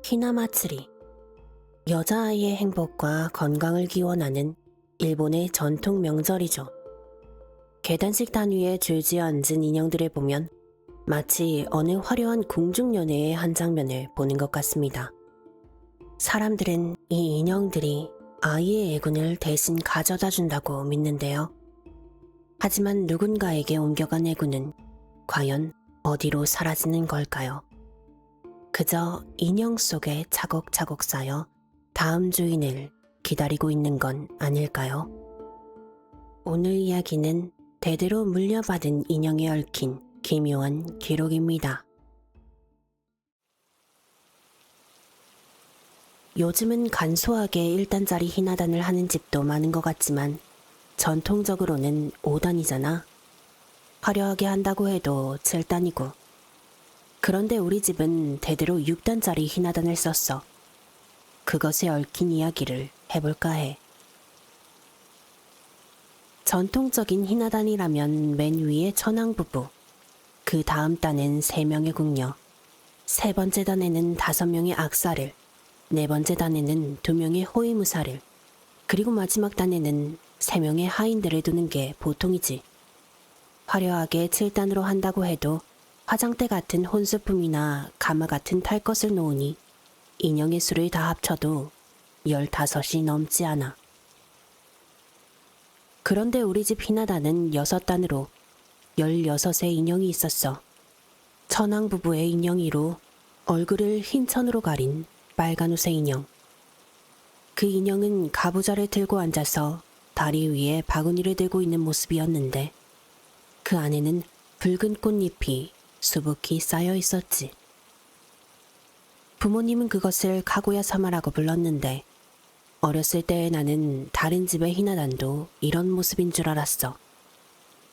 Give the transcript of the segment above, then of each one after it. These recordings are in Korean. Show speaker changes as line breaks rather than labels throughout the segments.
히나마츠리. 여자아이의 행복과 건강을 기원하는 일본의 전통 명절이죠. 계단식 단위에 줄지어 앉은 인형들을 보면 마치 어느 화려한 궁중연회의 한 장면을 보는 것 같습니다. 사람들은 이 인형들이 아이의 애군을 대신 가져다 준다고 믿는데요. 하지만 누군가에게 옮겨간 애군은 과연 어디로 사라지는 걸까요? 그저 인형 속에 차곡차곡 쌓여 다음 주인을 기다리고 있는 건 아닐까요? 오늘 이야기는 대대로 물려받은 인형에 얽힌 기묘한 기록입니다. 요즘은 간소하게 1단짜리 희나단을 하는 집도 많은 것 같지만 전통적으로는 5단이잖아. 화려하게 한다고 해도 7단이고. 그런데 우리 집은 대대로 6단짜리 희나단을 썼어. 그것에 얽힌 이야기를 해볼까 해. 전통적인 희나단이라면 맨 위에 천황부부, 그 다음 단엔 3명의 궁녀, 세 번째 단에는 5명의 악사를, 네 번째 단에는 2명의 호위무사를, 그리고 마지막 단에는 3명의 하인들을 두는 게 보통이지. 화려하게 7단으로 한다고 해도 화장대 같은 혼수품이나 가마 같은 탈 것을 놓으니 인형의 수를 다 합쳐도 15이 넘지 않아. 그런데 우리 집 희나단은 6단으로 16의 인형이 있었어. 천황 부부의 인형이로 얼굴을 흰 천으로 가린 빨간 옷의 인형. 그 인형은 가부좌를 들고 앉아서 다리 위에 바구니를 들고 있는 모습이었는데 그 안에는 붉은 꽃잎이 수북히 쌓여 있었지. 부모님은 그것을 카구야 사마라고 불렀는데 어렸을 때 나는 다른 집의 희나단도 이런 모습인 줄 알았어.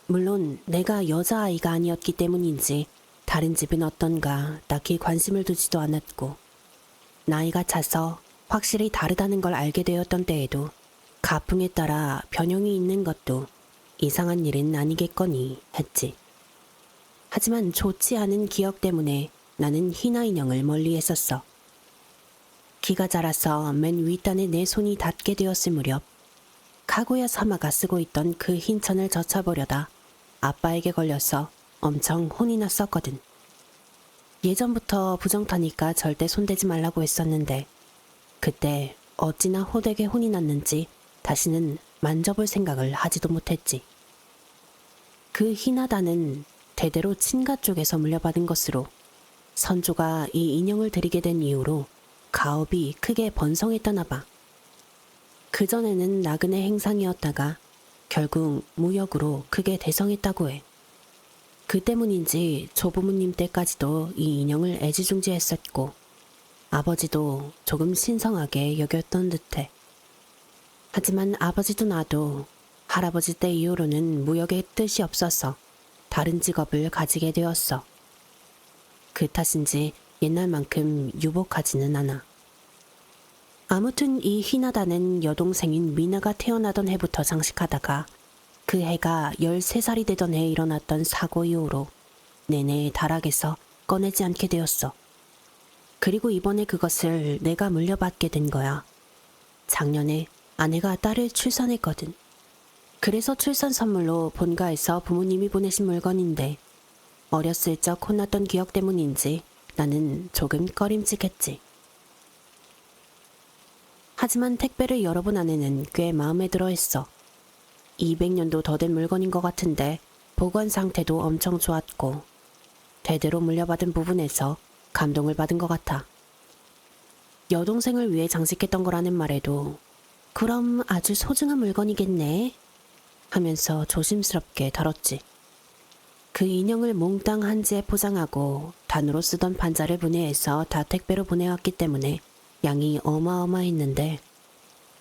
물론 내가 여자아이가 아니었기 때문인지 다른 집은 어떤가 딱히 관심을 두지도 않았고 나이가 차서 확실히 다르다는 걸 알게 되었던 때에도 가풍에 따라 변형이 있는 것도 이상한 일은 아니겠거니 했지. 하지만 좋지 않은 기억 때문에 나는 희나 인형을 멀리 했었어. 기가 자라서 맨 윗단에 내 손이 닿게 되었을 무렵 카구야 사마가 쓰고 있던 그 흰 천을 젖혀보려다 아빠에게 걸려서 엄청 혼이 났었거든. 예전부터 부정타니까 절대 손대지 말라고 했었는데 그때 어찌나 호되게 혼이 났는지 다시는 만져볼 생각을 하지도 못했지. 그 희나단은 대대로 친가 쪽에서 물려받은 것으로 선조가 이 인형을 드리게 된 이후로 가업이 크게 번성했다나 봐. 그전에는 나그네 행상이었다가 결국 무역으로 크게 대성했다고 해. 그 때문인지 조부모님 때까지도 이 인형을 애지중지했었고 아버지도 조금 신성하게 여겼던 듯해. 하지만 아버지도 나도 할아버지 때 이후로는 무역에 뜻이 없어서 다른 직업을 가지게 되었어. 그 탓인지 옛날만큼 유복하지는 않아. 아무튼 이 희나단은 여동생인 미나가 태어나던 해부터 장식하다가 그 해가 13살이 되던 해에 일어났던 사고 이후로 내내 다락에서 꺼내지 않게 되었어. 그리고 이번에 그것을 내가 물려받게 된 거야. 작년에 아내가 딸을 출산했거든. 그래서 출산 선물로 본가에서 부모님이 보내신 물건인데 어렸을 적 혼났던 기억 때문인지 나는 조금 꺼림칙했지. 하지만 택배를 열어본 아내는 꽤 마음에 들어 했어. 200년도 더 된 물건인 것 같은데 보관 상태도 엄청 좋았고 대대로 물려받은 부분에서 감동을 받은 것 같아. 여동생을 위해 장식했던 거라는 말에도 그럼 아주 소중한 물건이겠네 하면서 조심스럽게 다뤘지. 그 인형을 몽땅 한지에 포장하고 단으로 쓰던 판자를 분해해서 다 택배로 보내왔기 때문에 양이 어마어마했는데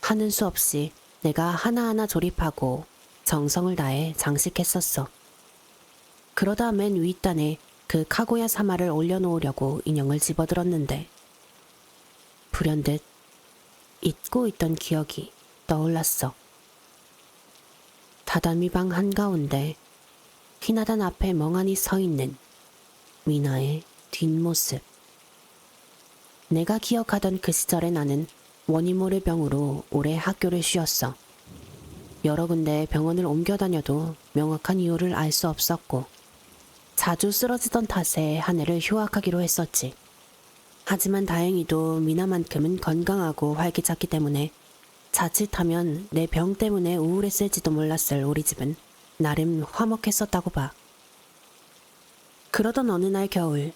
하는 수 없이 내가 하나하나 조립하고 정성을 다해 장식했었어. 그러다 맨 윗단에 그 카구야 사마를 올려놓으려고 인형을 집어들었는데 불현듯 잊고 있던 기억이 떠올랐어. 다다미 방 한가운데 희나단 앞에 멍하니 서 있는 미나의 뒷모습. 내가 기억하던 그 시절의 나는 원인 모를 병으로 오래 학교를 쉬었어. 여러 군데 병원을 옮겨 다녀도 명확한 이유를 알 수 없었고 자주 쓰러지던 탓에 한 해를 휴학하기로 했었지. 하지만 다행히도 미나만큼은 건강하고 활기찼기 때문에 자칫하면 내 병 때문에 우울했을지도 몰랐을 우리 집은 나름 화목했었다고 봐. 그러던 어느 날 겨울,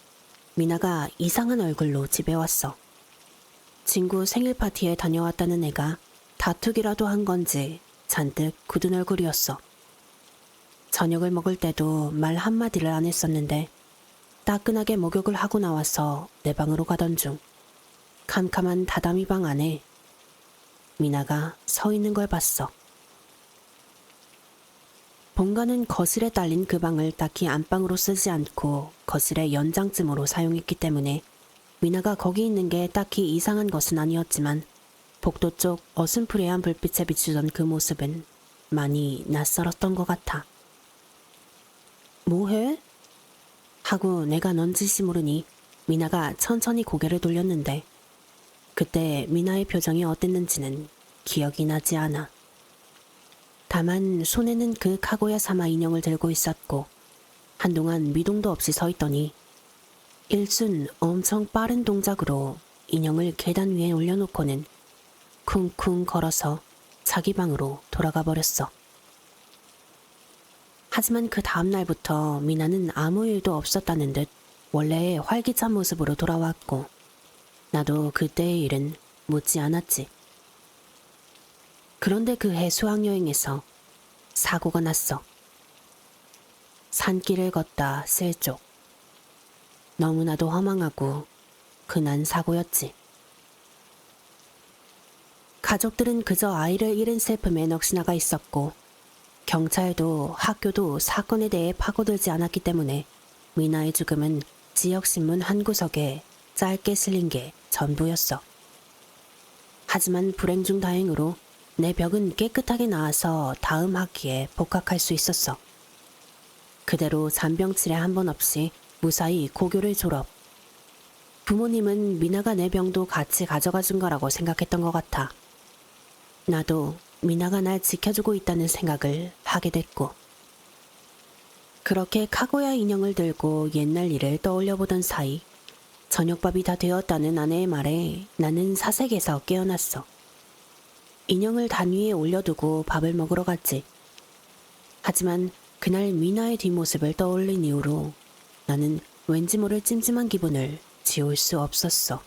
미나가 이상한 얼굴로 집에 왔어. 친구 생일 파티에 다녀왔다는 애가 다투기라도 한 건지 잔뜩 굳은 얼굴이었어. 저녁을 먹을 때도 말 한마디를 안 했었는데 따끈하게 목욕을 하고 나와서 내 방으로 가던 중 캄캄한 다다미 방 안에 미나가 서 있는 걸 봤어. 본가는 거실에 딸린 그 방을 딱히 안방으로 쓰지 않고 거실의 연장쯤으로 사용했기 때문에 미나가 거기 있는 게 딱히 이상한 것은 아니었지만 복도 쪽 어슴푸레한 불빛에 비추던 그 모습은 많이 낯설었던 것 같아. 뭐해? 하고 내가 넌지시 모르니 미나가 천천히 고개를 돌렸는데 그때 미나의 표정이 어땠는지는 기억이 나지 않아. 다만 손에는 그 카고야 사마 인형을 들고 있었고 한동안 미동도 없이 서 있더니 일순 엄청 빠른 동작으로 인형을 계단 위에 올려놓고는 쿵쿵 걸어서 자기 방으로 돌아가 버렸어. 하지만 그 다음 날부터 미나는 아무 일도 없었다는 듯 원래의 활기찬 모습으로 돌아왔고 나도 그때의 일은 묻지 않았지. 그런데 그 해 수학여행에서 사고가 났어. 산길을 걷다 실족. 너무나도 허망하고 흔한 사고였지. 가족들은 그저 아이를 잃은 슬픔에 넋이 있었고 경찰도 학교도 사건에 대해 파고들지 않았기 때문에 미나의 죽음은 지역신문 한 구석에 짧게 실린 게 전부였어. 하지만 불행 중 다행으로 내 벽은 깨끗하게 나아서 다음 학기에 복학할 수 있었어. 그대로 잔병치레 한 번 없이 무사히 고교를 졸업. 부모님은 미나가 내 병도 같이 가져가 준 거라고 생각했던 것 같아. 나도 미나가 날 지켜주고 있다는 생각을 하게 됐고. 그렇게 카고야 인형을 들고 옛날 일을 떠올려보던 사이 저녁밥이 다 되었다는 아내의 말에 나는 사색에서 깨어났어. 인형을 단 위에 올려두고 밥을 먹으러 갔지. 하지만 그날 미나의 뒷모습을 떠올린 이후로 나는 왠지 모를 찜찜한 기분을 지울 수 없었어.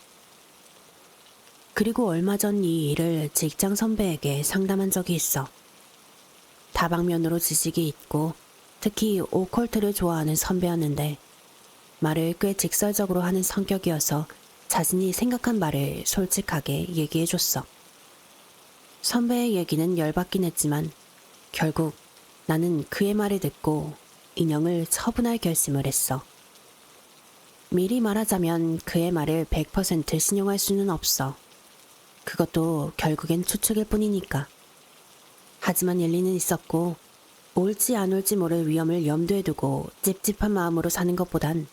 그리고 얼마 전 이 일을 직장 선배에게 상담한 적이 있어. 다방면으로 지식이 있고 특히 오컬트를 좋아하는 선배였는데 말을 꽤 직설적으로 하는 성격이어서 자신이 생각한 말을 솔직하게 얘기해줬어. 선배의 얘기는 열받긴 했지만 결국 나는 그의 말을 듣고 인형을 처분할 결심을 했어. 미리 말하자면 그의 말을 100% 신용할 수는 없어. 그것도 결국엔 추측일 뿐이니까. 하지만 일리는 있었고 올지 안 올지 모를 위험을 염두에 두고 찝찝한 마음으로 사는 것보단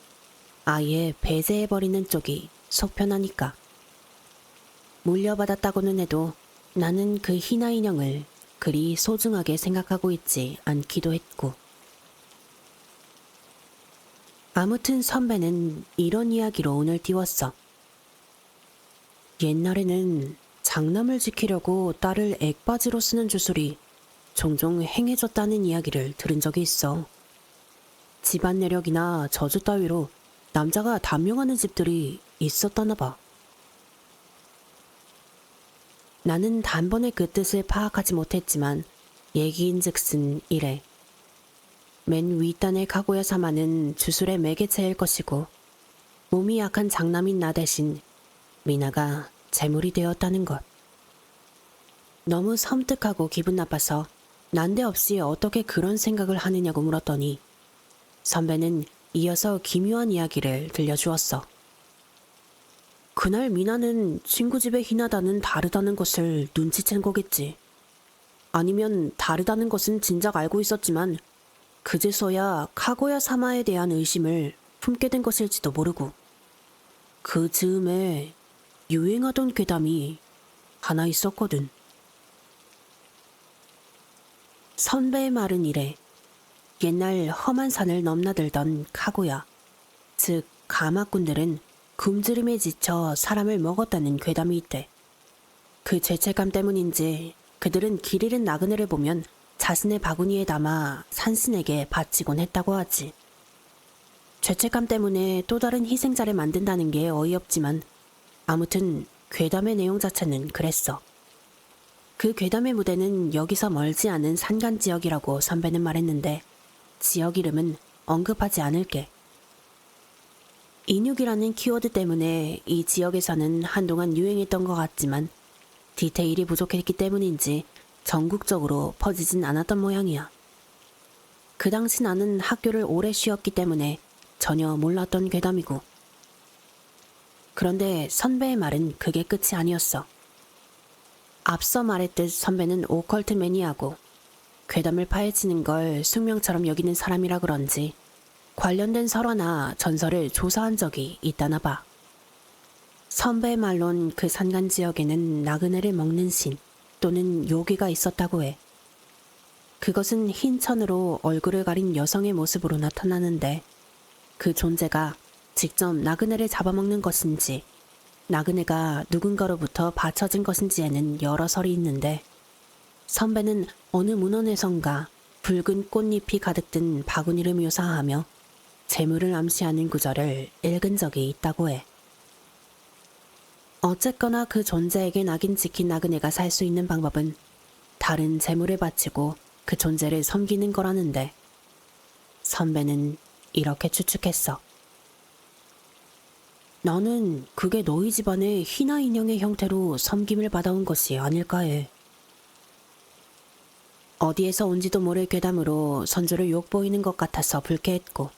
아예 배제해버리는 쪽이 속 편하니까. 물려받았다고는 해도 나는 그 희나 인형을 그리 소중하게 생각하고 있지 않기도 했고. 아무튼 선배는 이런 이야기로 오늘 띄웠어. 옛날에는 장남을 지키려고 딸을 액바지로 쓰는 주술이 종종 행해졌다는 이야기를 들은 적이 있어. 집안 내력이나 저주 따위로 남자가 단명하는 집들이 있었다나 봐. 나는 단번에 그 뜻을 파악하지 못했지만 얘기인즉슨 이래. 맨 윗단의 카고야 사마는 주술의 매개체일 것이고 몸이 약한 장남인 나 대신 미나가 재물이 되었다는 것. 너무 섬뜩하고 기분 나빠서 난데없이 어떻게 그런 생각을 하느냐고 물었더니 선배는 이어서 기묘한 이야기를 들려주었어. 그날 미나는 친구 집의 희나다는 다르다는 것을 눈치챈 거겠지. 아니면 다르다는 것은 진작 알고 있었지만 그제서야 카고야 사마에 대한 의심을 품게 된 것일지도 모르고 그 즈음에 유행하던 괴담이 하나 있었거든. 선배의 말은 이래. 옛날 험한 산을 넘나들던 카구야, 즉 가마꾼들은 굶주림에 지쳐 사람을 먹었다는 괴담이 있대. 그 죄책감 때문인지 그들은 길 잃은 나그네를 보면 자신의 바구니에 담아 산신에게 바치곤 했다고 하지. 죄책감 때문에 또 다른 희생자를 만든다는 게 어이없지만 아무튼 괴담의 내용 자체는 그랬어. 그 괴담의 무대는 여기서 멀지 않은 산간 지역이라고 선배는 말했는데 지역 이름은 언급하지 않을게. 인육이라는 키워드 때문에 이 지역에서는 한동안 유행했던 것 같지만 디테일이 부족했기 때문인지 전국적으로 퍼지진 않았던 모양이야. 그 당시 나는 학교를 오래 쉬었기 때문에 전혀 몰랐던 괴담이고. 그런데 선배의 말은 그게 끝이 아니었어. 앞서 말했듯 선배는 오컬트 매니아고 괴담을 파헤치는 걸 숙명처럼 여기는 사람이라 그런지 관련된 설화나 전설을 조사한 적이 있다나 봐. 선배의 말론 그 산간 지역에는 나그네를 먹는 신 또는 요괴가 있었다고 해. 그것은 흰 천으로 얼굴을 가린 여성의 모습으로 나타나는데 그 존재가 직접 나그네를 잡아먹는 것인지 나그네가 누군가로부터 바쳐진 것인지에는 여러 설이 있는데 선배는 어느 문헌에선가 붉은 꽃잎이 가득 든 바구니를 묘사하며 재물을 암시하는 구절을 읽은 적이 있다고 해. 어쨌거나 그 존재에게 낙인 찍힌 나그네가 살 수 있는 방법은 다른 재물을 바치고 그 존재를 섬기는 거라는데 선배는 이렇게 추측했어. 나는 그게 너희 집안의 희나 인형의 형태로 섬김을 받아온 것이 아닐까 해. 어디에서 온지도 모를 괴담으로 선조를 욕보이는 것 같아서 불쾌했고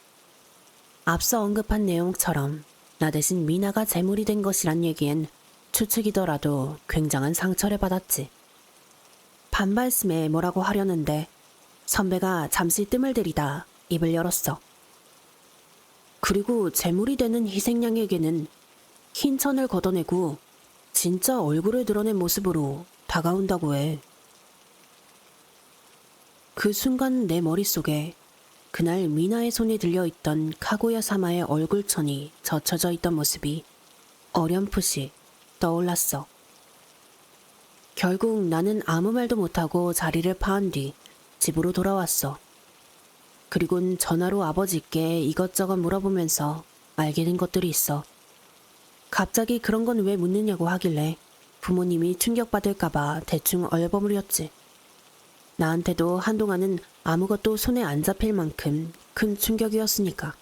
앞서 언급한 내용처럼 나 대신 미나가 재물이 된 것이란 얘기엔 추측이더라도 굉장한 상처를 받았지. 반발심에 뭐라고 하려는데 선배가 잠시 뜸을 들이다 입을 열었어. 그리고 재물이 되는 희생양에게는 흰천을 걷어내고 진짜 얼굴을 드러낸 모습으로 다가온다고 해. 그 순간 내 머릿속에 그날 미나의 손에 들려있던 카구야 사마의 얼굴천이 젖혀져 있던 모습이 어렴풋이 떠올랐어. 결국 나는 아무 말도 못하고 자리를 파한 뒤 집으로 돌아왔어. 그리곤 전화로 아버지께 이것저것 물어보면서 알게 된 것들이 있어. 갑자기 그런 건 왜 묻느냐고 하길래 부모님이 충격받을까봐 대충 얼버무렸지. 나한테도 한동안은 아무것도 손에 안 잡힐 만큼 큰 충격이었으니까.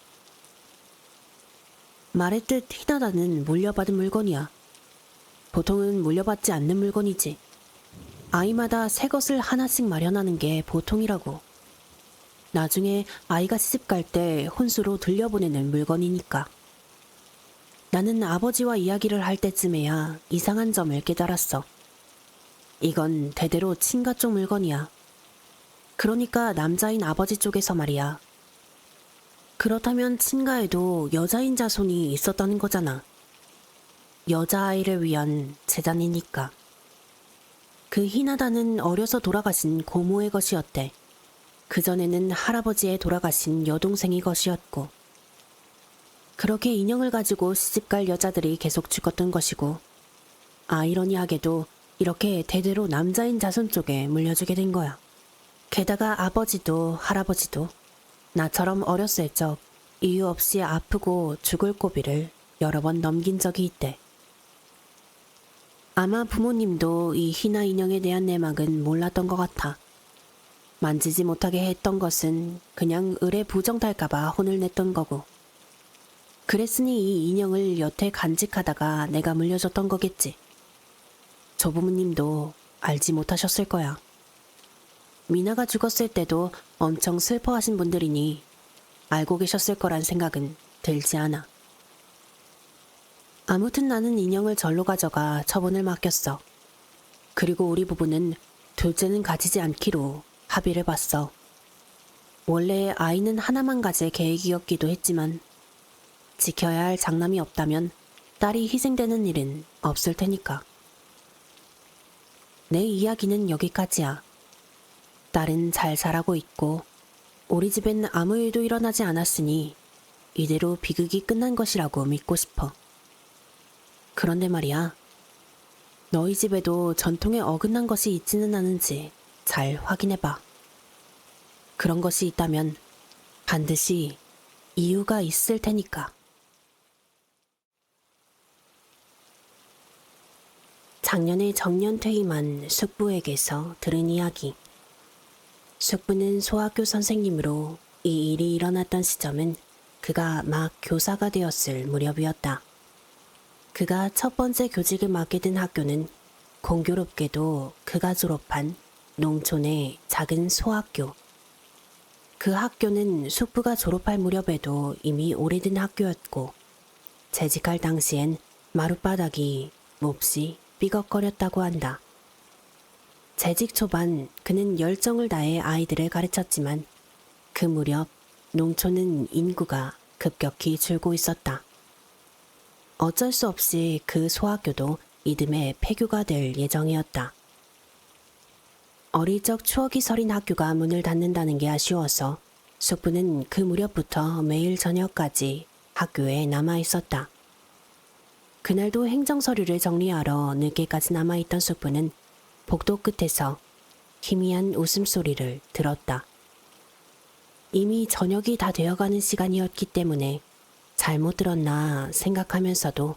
말했듯 희나다는 물려받은 물건이야. 보통은 물려받지 않는 물건이지. 아이마다 새 것을 하나씩 마련하는 게 보통이라고. 나중에 아이가 시집갈 때 혼수로 들려보내는 물건이니까. 나는 아버지와 이야기를 할 때쯤에야 이상한 점을 깨달았어. 이건 대대로 친가 쪽 물건이야. 그러니까 남자인 아버지 쪽에서 말이야. 그렇다면 친가에도 여자인 자손이 있었다는 거잖아. 여자아이를 위한 재단이니까. 그 희나다는 어려서 돌아가신 고모의 것이었대. 그전에는 할아버지의 돌아가신 여동생의 것이었고 그렇게 인형을 가지고 시집갈 여자들이 계속 죽었던 것이고 아이러니하게도 이렇게 대대로 남자인 자손 쪽에 물려주게 된 거야. 게다가 아버지도 할아버지도 나처럼 어렸을 적 이유 없이 아프고 죽을 고비를 여러 번 넘긴 적이 있대. 아마 부모님도 이 희나 인형에 대한 내막은 몰랐던 것 같아. 만지지 못하게 했던 것은 그냥 을에 부정달까봐 혼을 냈던 거고. 그랬으니 이 인형을 여태 간직하다가 내가 물려줬던 거겠지. 조부모님도 알지 못하셨을 거야. 미나가 죽었을 때도 엄청 슬퍼하신 분들이니 알고 계셨을 거란 생각은 들지 않아. 아무튼 나는 인형을 절로 가져가 처분을 맡겼어. 그리고 우리 부부는 둘째는 가지지 않기로 합의를 봤어. 원래 아이는 하나만 가질 계획이었기도 했지만 지켜야 할 장남이 없다면 딸이 희생되는 일은 없을 테니까. 내 이야기는 여기까지야. 딸은 잘 자라고 있고 우리 집엔 아무 일도 일어나지 않았으니 이대로 비극이 끝난 것이라고 믿고 싶어. 그런데 말이야. 너희 집에도 전통에 어긋난 것이 있지는 않은지 잘 확인해봐. 그런 것이 있다면 반드시 이유가 있을 테니까. 작년에 정년 퇴임한 숙부에게서 들은 이야기. 숙부는 소학교 선생님으로 이 일이 일어났던 시점은 그가 막 교사가 되었을 무렵이었다. 그가 첫 번째 교직을 맡게 된 학교는 공교롭게도 그가 졸업한 농촌의 작은 소학교. 그 학교는 숙부가 졸업할 무렵에도 이미 오래된 학교였고 재직할 당시엔 마룻바닥이 몹시 삐걱거렸다고 한다. 재직 초반 그는 열정을 다해 아이들을 가르쳤지만 그 무렵 농촌은 인구가 급격히 줄고 있었다. 어쩔 수 없이 그 소학교도 이듬해 폐교가 될 예정이었다. 어릴 적 추억이 서린 학교가 문을 닫는다는 게 아쉬워서 숙부는 그 무렵부터 매일 저녁까지 학교에 남아 있었다. 그날도 행정서류를 정리하러 늦게까지 남아있던 숙부는 복도 끝에서 희미한 웃음소리를 들었다. 이미 저녁이 다 되어가는 시간이었기 때문에 잘못 들었나 생각하면서도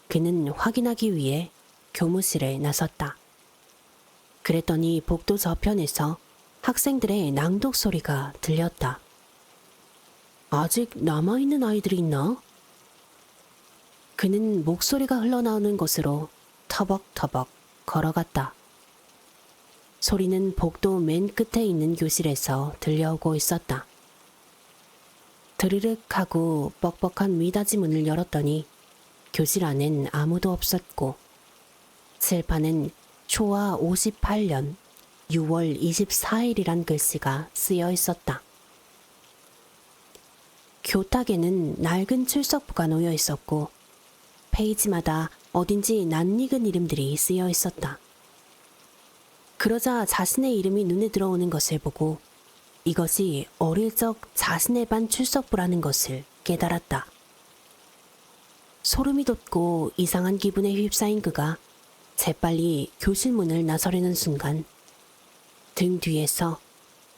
그는 확인하기 위해 교무실에 나섰다. 그랬더니 복도 저편에서 학생들의 낭독 소리가 들렸다. 아직 남아있는 아이들이 있나? 그는 목소리가 흘러나오는 곳으로 터벅터벅 걸어갔다. 소리는 복도 맨 끝에 있는 교실에서 들려오고 있었다. 드르륵 하고 뻑뻑한 미닫이 문을 열었더니 교실 안엔 아무도 없었고 칠판엔 초하 58년 6월 24일이란 글씨가 쓰여 있었다. 교탁에는 낡은 출석부가 놓여 있었고 페이지마다 어딘지 낯익은 이름들이 쓰여 있었다. 그러자 자신의 이름이 눈에 들어오는 것을 보고 이것이 어릴 적 자신의 반 출석부라는 것을 깨달았다. 소름이 돋고 이상한 기분에 휩싸인 그가 재빨리 교실 문을 나서려는 순간 등 뒤에서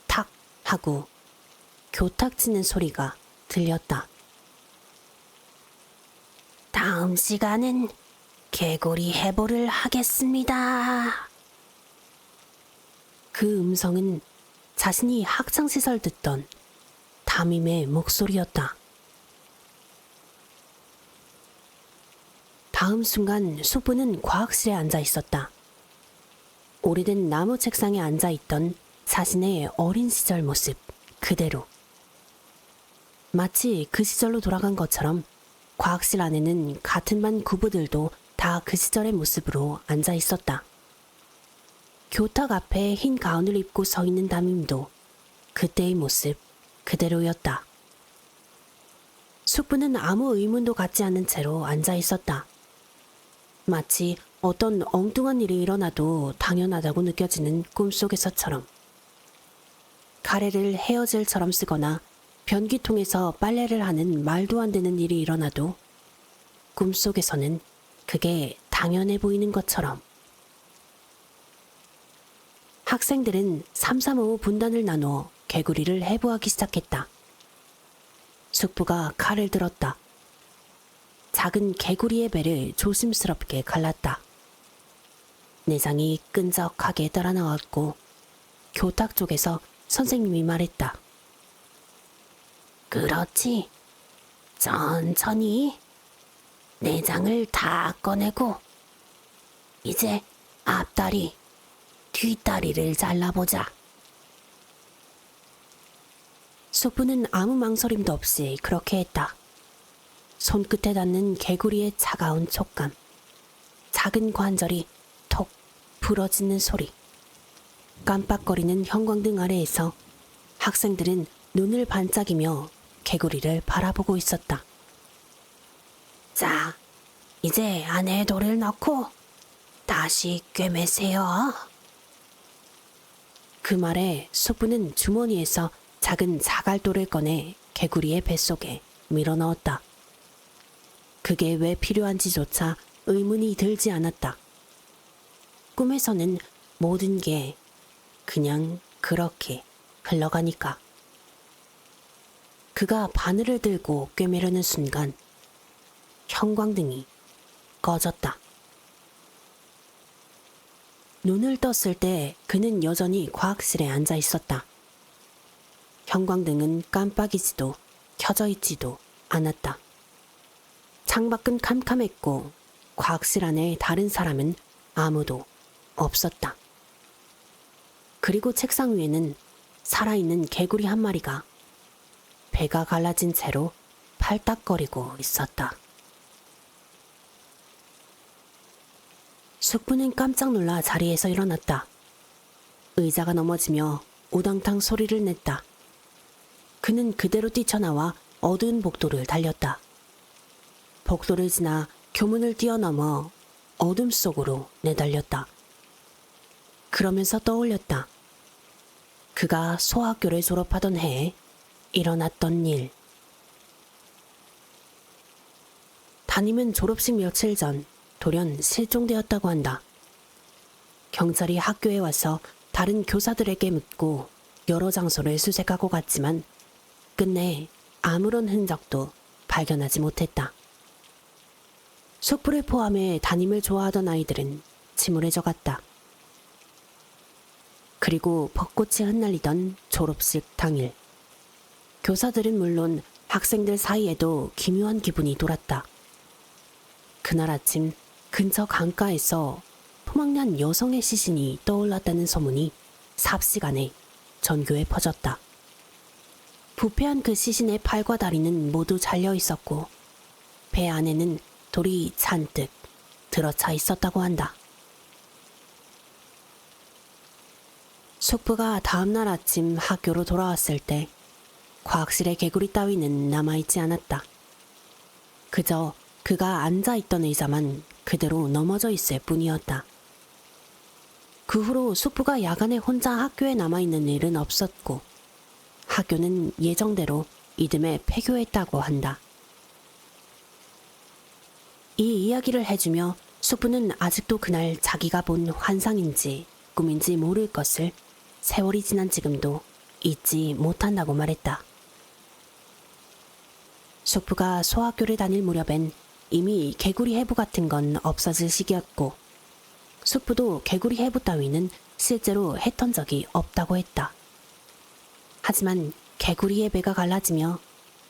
탁 하고 교탁 치는 소리가 들렸다. 다음 시간은 개구리 해보를 하겠습니다. 그 음성은 자신이 학창시절 듣던 담임의 목소리였다. 다음 순간 숙부는 과학실에 앉아 있었다. 오래된 나무 책상에 앉아 있던 자신의 어린 시절 모습 그대로. 마치 그 시절로 돌아간 것처럼 과학실 안에는 같은 반 구부들도 다 그 시절의 모습으로 앉아 있었다. 교탁 앞에 흰 가운을 입고 서 있는 담임도 그때의 모습 그대로였다. 숙부는 아무 의문도 갖지 않은 채로 앉아 있었다. 마치 어떤 엉뚱한 일이 일어나도 당연하다고 느껴지는 꿈속에서처럼. 가래를 헤어젤처럼 쓰거나 변기통에서 빨래를 하는 말도 안 되는 일이 일어나도 꿈속에서는 그게 당연해 보이는 것처럼. 학생들은 335 분단을 나누어 개구리를 해부하기 시작했다. 숙부가 칼을 들었다. 작은 개구리의 배를 조심스럽게 갈랐다. 내장이 끈적하게 따라 나왔고 교탁 쪽에서 선생님이 말했다. 그렇지. 천천히 내장을 다 꺼내고 이제 앞다리, 뒷다리를 잘라보자. 숙부는 아무 망설임도 없이 그렇게 했다. 손끝에 닿는 개구리의 차가운 촉감, 작은 관절이 톡 부러지는 소리, 깜빡거리는 형광등 아래에서 학생들은 눈을 반짝이며 개구리를 바라보고 있었다. 자, 이제 안에 돌을 넣고 다시 꿰매세요. 그 말에 숙부는 주머니에서 작은 자갈돌을 꺼내 개구리의 뱃속에 밀어넣었다. 그게 왜 필요한지조차 의문이 들지 않았다. 꿈에서는 모든 게 그냥 그렇게 흘러가니까. 그가 바늘을 들고 꿰매려는 순간 형광등이 꺼졌다. 눈을 떴을 때 그는 여전히 과학실에 앉아 있었다. 형광등은 깜빡이지도 켜져 있지도 않았다. 창밖은 캄캄했고 과학실 안에 다른 사람은 아무도 없었다. 그리고 책상 위에는 살아있는 개구리 한 마리가 배가 갈라진 채로 팔딱거리고 있었다. 숙부는 깜짝 놀라 자리에서 일어났다. 의자가 넘어지며 우당탕 소리를 냈다. 그는 그대로 뛰쳐나와 어두운 복도를 달렸다. 복도를 지나 교문을 뛰어넘어 어둠 속으로 내달렸다. 그러면서 떠올렸다. 그가 소학교를 졸업하던 해에 일어났던 일. 담임은 졸업식 며칠 전 돌연 실종되었다고 한다. 경찰이 학교에 와서 다른 교사들에게 묻고 여러 장소를 수색하고 갔지만 끝내 아무런 흔적도 발견하지 못했다. 숙부를 포함해 담임을 좋아하던 아이들은 침울해져 갔다. 그리고 벚꽃이 흩날리던 졸업식 당일. 교사들은 물론 학생들 사이에도 기묘한 기분이 돌았다. 그날 아침 근처 강가에서 토막난 여성의 시신이 떠올랐다는 소문이 삽시간에 전교에 퍼졌다. 부패한 그 시신의 팔과 다리는 모두 잘려 있었고 배 안에는 돌이 잔뜩 들어차 있었다고 한다. 숙부가 다음날 아침 학교로 돌아왔을 때 과학실의 개구리 따위는 남아있지 않았다. 그저 그가 앉아있던 의자만 그대로 넘어져 있을 뿐이었다. 그 후로 숙부가 야간에 혼자 학교에 남아있는 일은 없었고 학교는 예정대로 이듬해 폐교했다고 한다. 이 이야기를 해주며 숙부는 아직도 그날 자기가 본 환상인지 꿈인지 모를 것을 세월이 지난 지금도 잊지 못한다고 말했다. 숙부가 소학교를 다닐 무렵엔 이미 개구리 해부 같은 건 없어질 시기였고 숙부도 개구리 해부 따위는 실제로 했던 적이 없다고 했다. 하지만 개구리의 배가 갈라지며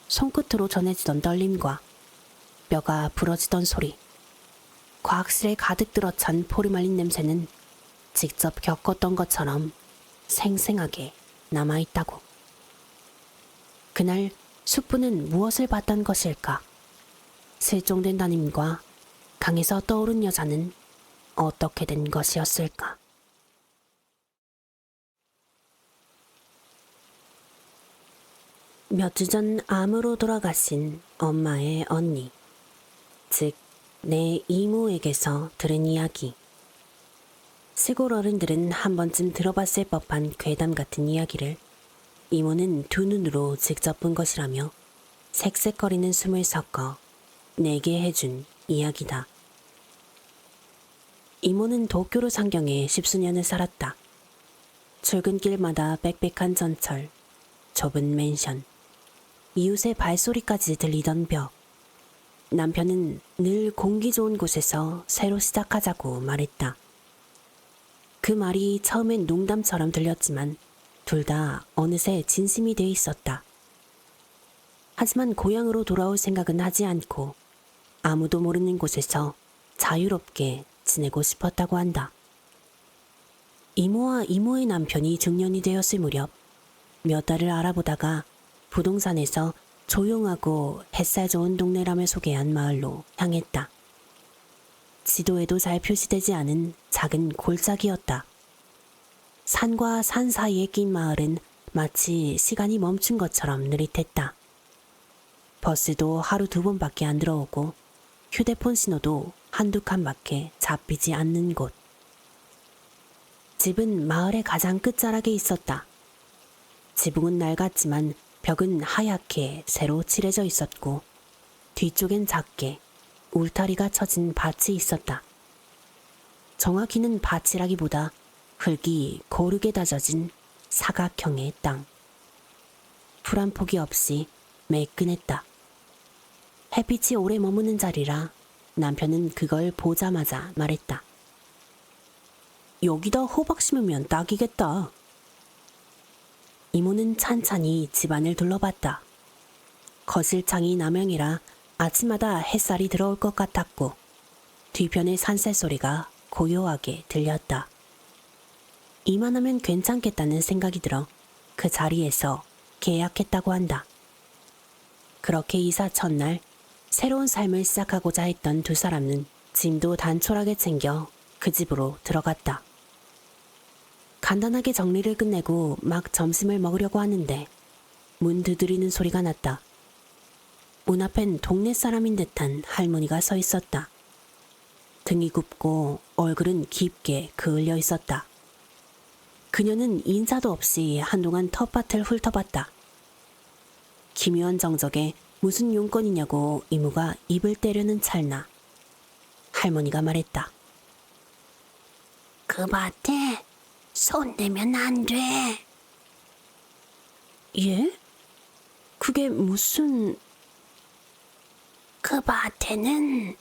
손끝으로 전해지던 떨림과 뼈가 부러지던 소리, 과학실에 가득 들어찬 포르말린 냄새는 직접 겪었던 것처럼 생생하게 남아있다고. 그날 숙부는 무엇을 봤던 것일까? 실종된 담임과 강에서 떠오른 여자는 어떻게 된 것이었을까? 몇 주 전 암으로 돌아가신 엄마의 언니, 즉 내 이모에게서 들은 이야기. 시골 어른들은 한 번쯤 들어봤을 법한 괴담 같은 이야기를 이모는 두 눈으로 직접 본 것이라며 색색거리는 숨을 섞어 내게 해준 이야기다. 이모는 도쿄로 상경해 10수년을 살았다. 출근길마다 빽빽한 전철, 좁은 맨션, 이웃의 발소리까지 들리던 벽. 남편은 늘 공기 좋은 곳에서 새로 시작하자고 말했다. 그 말이 처음엔 농담처럼 들렸지만 둘 다 어느새 진심이 돼 있었다. 하지만 고향으로 돌아올 생각은 하지 않고 아무도 모르는 곳에서 자유롭게 지내고 싶었다고 한다. 이모와 이모의 남편이 중년이 되었을 무렵 몇 달을 알아보다가 부동산에서 조용하고 햇살 좋은 동네라며 소개한 마을로 향했다. 지도에도 잘 표시되지 않은 작은 골짜기였다. 산과 산 사이에 낀 마을은 마치 시간이 멈춘 것처럼 느릿했다. 버스도 하루 2번밖에 안 들어오고 휴대폰 신호도 한두 칸밖에 잡히지 않는 곳. 집은 마을의 가장 끝자락에 있었다. 지붕은 낡았지만 벽은 하얗게 새로 칠해져 있었고 뒤쪽엔 작게 울타리가 쳐진 밭이 있었다. 정확히는 밭이라기보다 흙이 고르게 다져진 사각형의 땅. 풀 한 폭이 없이 매끈했다. 햇빛이 오래 머무는 자리라 남편은 그걸 보자마자 말했다. 여기다 호박 심으면 딱이겠다. 이모는 찬찬히 집안을 둘러봤다. 거실창이 남향이라 아침마다 햇살이 들어올 것 같았고 뒤편의 산새 소리가 고요하게 들렸다. 이만하면 괜찮겠다는 생각이 들어 그 자리에서 계약했다고 한다. 그렇게 이사 첫날 새로운 삶을 시작하고자 했던 두 사람은 짐도 단촐하게 챙겨 그 집으로 들어갔다. 간단하게 정리를 끝내고 막 점심을 먹으려고 하는데 문 두드리는 소리가 났다. 문 앞엔 동네 사람인 듯한 할머니가 서 있었다. 등이 굽고 얼굴은 깊게 그을려 있었다. 그녀는 인사도 없이 한동안 텃밭을 훑어봤다. 기묘한 정적에 무슨 용건이냐고 이모가 입을 떼려는 찰나 할머니가 말했다.
그 밭에 손 대면 안 돼.
예? 그게 무슨...
그 밭에는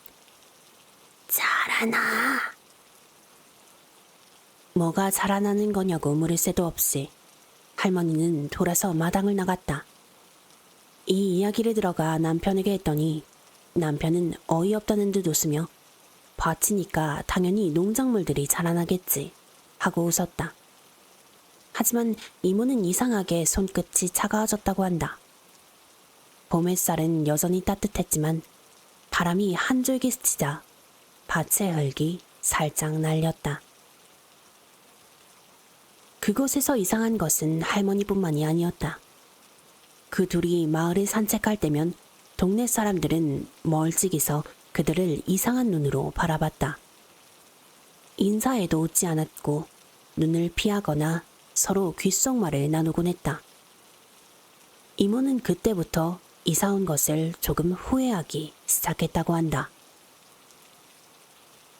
자라나.
뭐가 자라나는 거냐고 물을 새도 없이 할머니는 돌아서 마당을 나갔다. 이 이야기를 들어가 남편에게 했더니 남편은 어이없다는 듯 웃으며 밭이니까 당연히 농작물들이 자라나겠지 하고 웃었다. 하지만 이모는 이상하게 손끝이 차가워졌다고 한다. 봄 햇살은 여전히 따뜻했지만 바람이 한 줄기 스치자 밭의 흙이 살짝 날렸다. 그곳에서 이상한 것은 할머니뿐만이 아니었다. 그 둘이 마을을 산책할 때면 동네 사람들은 멀찍이서 그들을 이상한 눈으로 바라봤다. 인사에도 웃지 않았고 눈을 피하거나 서로 귓속말을 나누곤 했다. 이모는 그때부터 이사 온 것을 조금 후회하기 시작했다고 한다.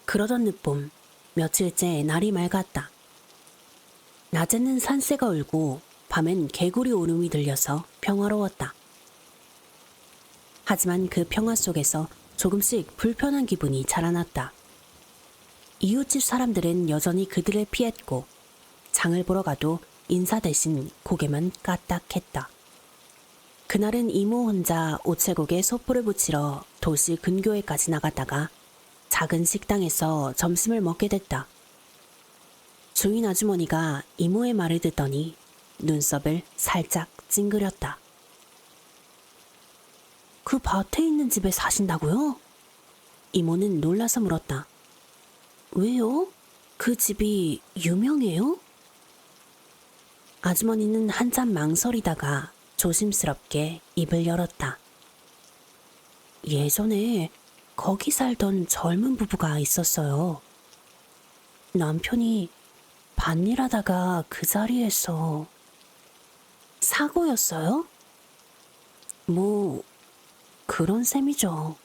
그러던 늦봄 며칠째 날이 맑았다. 낮에는 산새가 울고 밤엔 개구리 울음이 들려서 평화로웠다. 하지만 그 평화 속에서 조금씩 불편한 기분이 자라났다. 이웃집 사람들은 여전히 그들을 피했고 장을 보러 가도 인사 대신 고개만 까딱했다. 그날은 이모 혼자 우체국에 소포를 붙이러 도시 근교에까지 나갔다가 작은 식당에서 점심을 먹게 됐다. 주인 아주머니가 이모의 말을 듣더니 눈썹을 살짝 찡그렸다. 그 밭에 있는 집에 사신다고요? 이모는 놀라서 물었다. 왜요? 그 집이 유명해요? 아주머니는 한참 망설이다가 조심스럽게 입을 열었다. 예전에 거기 살던 젊은 부부가 있었어요. 남편이 밭일하다가 그 자리에서 사고였어요? 뭐 그런 셈이죠.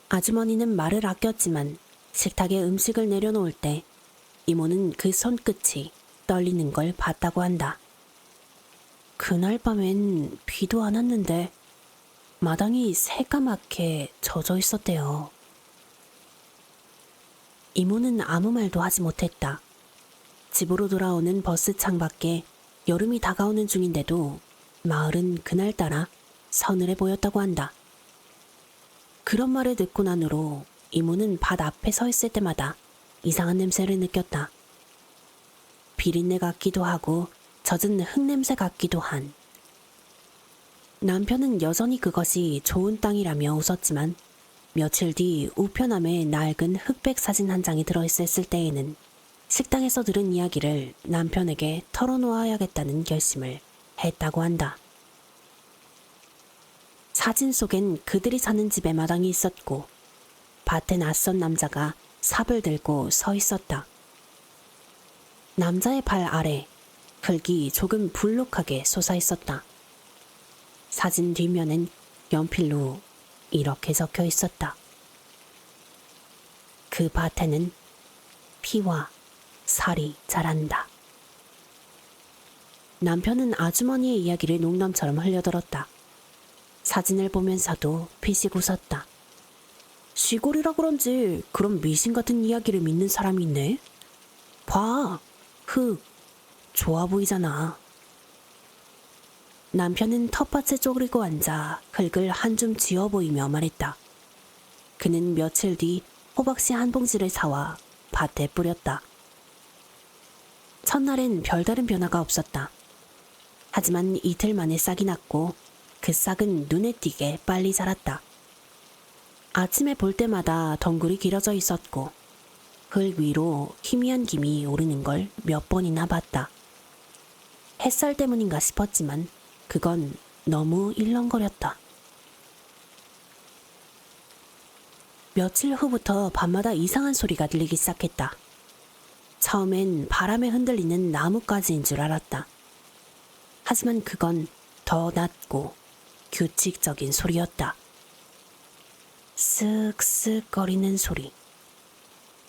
아주머니는 말을 아꼈지만 식탁에 음식을 내려놓을 때 이모는 그 손끝이 떨리는 걸 봤다고 한다. 그날 밤엔 비도 안 왔는데 마당이 새까맣게 젖어 있었대요. 이모는 아무 말도 하지 못했다. 집으로 돌아오는 버스 창밖에 여름이 다가오는 중인데도 마을은 그날따라 서늘해 보였다고 한다. 그런 말을 듣고 난 후로 이모는 밭 앞에 서 있을 때마다 이상한 냄새를 느꼈다. 비린내 같기도 하고 젖은 흙냄새 같기도 한. 남편은 여전히 그것이 좋은 땅이라며 웃었지만 며칠 뒤 우편함에 낡은 흑백 사진 한 장이 들어있었을 때에는 식당에서 들은 이야기를 남편에게 털어놓아야겠다는 결심을 했다고 한다. 사진 속엔 그들이 사는 집의 마당이 있었고 밭에 낯선 남자가 삽을 들고 서 있었다. 남자의 발 아래 흙이 조금 불룩하게 솟아 있었다. 사진 뒷면엔 연필로 이렇게 적혀 있었다. 그 밭에는 피와 살이 자란다. 남편은 아주머니의 이야기를 농담처럼 흘려들었다. 사진을 보면서도 피식 웃었다. 시골이라 그런지 그런 미신 같은 이야기를 믿는 사람이 있네. 봐, 흙, 좋아 보이잖아. 남편은 텃밭에 쪼그리고 앉아 흙을 한 줌 쥐어 보이며 말했다. 그는 며칠 뒤 호박씨 한 봉지를 사와 밭에 뿌렸다. 첫날엔 별다른 변화가 없었다. 하지만 이틀 만에 싹이 났고 그 싹은 눈에 띄게 빨리 자랐다. 아침에 볼 때마다 덩굴이 길어져 있었고 흙 위로 희미한 김이 오르는 걸 몇 번이나 봤다. 햇살 때문인가 싶었지만 그건 너무 일렁거렸다. 며칠 후부터 밤마다 이상한 소리가 들리기 시작했다. 처음엔 바람에 흔들리는 나뭇가지인 줄 알았다. 하지만 그건 더 낮고 규칙적인 소리였다. 쓱쓱 거리는 소리.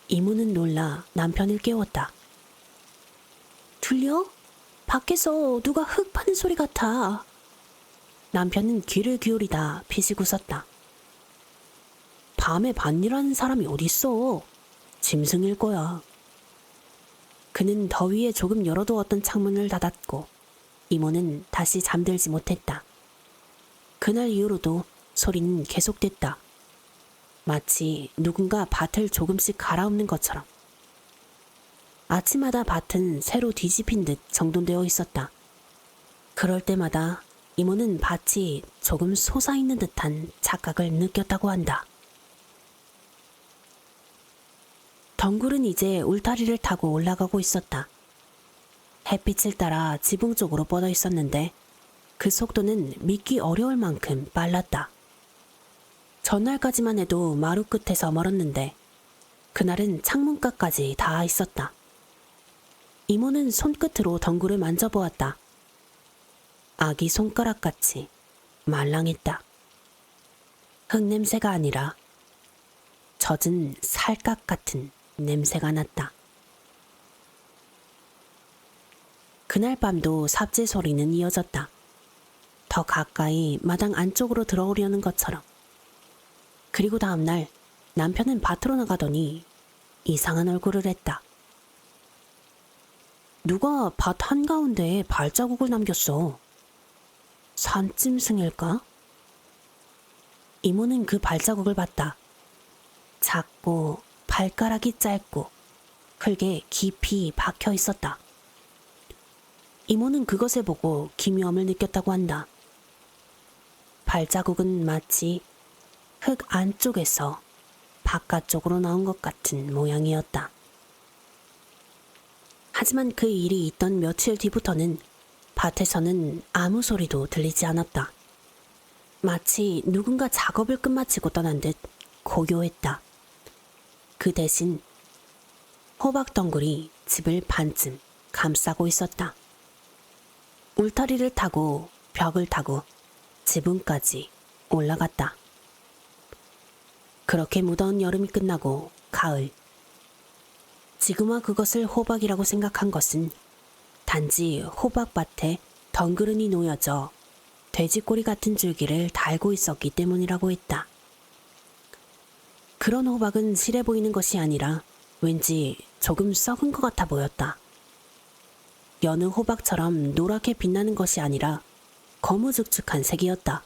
이모는 놀라 남편을 깨웠다. 들려? 밖에서 누가 흙 파는 소리 같아. 남편은 귀를 기울이다 피식 웃었다. 밤에 밭일하는 사람이 어딨어. 짐승일 거야. 그는 더위에 조금 열어두었던 창문을 닫았고 이모는 다시 잠들지 못했다. 그날 이후로도 소리는 계속됐다. 마치 누군가 밭을 조금씩 갈아엎는 것처럼. 아침마다 밭은 새로 뒤집힌 듯 정돈되어 있었다. 그럴 때마다 이모는 밭이 조금 솟아있는 듯한 착각을 느꼈다고 한다. 덩굴은 이제 울타리를 타고 올라가고 있었다. 햇빛을 따라 지붕 쪽으로 뻗어 있었는데 그 속도는 믿기 어려울 만큼 빨랐다. 전날까지만 해도 마루 끝에서 멀었는데 그날은 창문가까지 닿아 있었다. 이모는 손끝으로 덩굴을 만져보았다. 아기 손가락같이 말랑했다. 흙냄새가 아니라 젖은 살갗 같은 냄새가 났다. 그날 밤도 삽질 소리는 이어졌다. 더 가까이 마당 안쪽으로 들어오려는 것처럼. 그리고 다음날 남편은 밭으로 나가더니 이상한 얼굴을 했다. 누가 밭 한가운데에 발자국을 남겼어. 산짐승일까? 이모는 그 발자국을 봤다. 작고 발가락이 짧고 흙에 깊이 박혀 있었다. 이모는 그것을 보고 기묘함을 느꼈다고 한다. 발자국은 마치 흙 안쪽에서 바깥쪽으로 나온 것 같은 모양이었다. 하지만 그 일이 있던 며칠 뒤부터는 밭에서는 아무 소리도 들리지 않았다. 마치 누군가 작업을 끝마치고 떠난 듯 고요했다. 그 대신 호박 덩굴이 집을 반쯤 감싸고 있었다. 울타리를 타고 벽을 타고 지붕까지 올라갔다. 그렇게 무더운 여름이 끝나고 가을. 지금와 그것을 호박이라고 생각한 것은 단지 호박밭에 덩그러니 놓여져 돼지꼬리 같은 줄기를 달고 있었기 때문이라고 했다. 그런 호박은 실해 보이는 것이 아니라 왠지 조금 썩은 것 같아 보였다. 여느 호박처럼 노랗게 빛나는 것이 아니라 거무죽죽한 색이었다.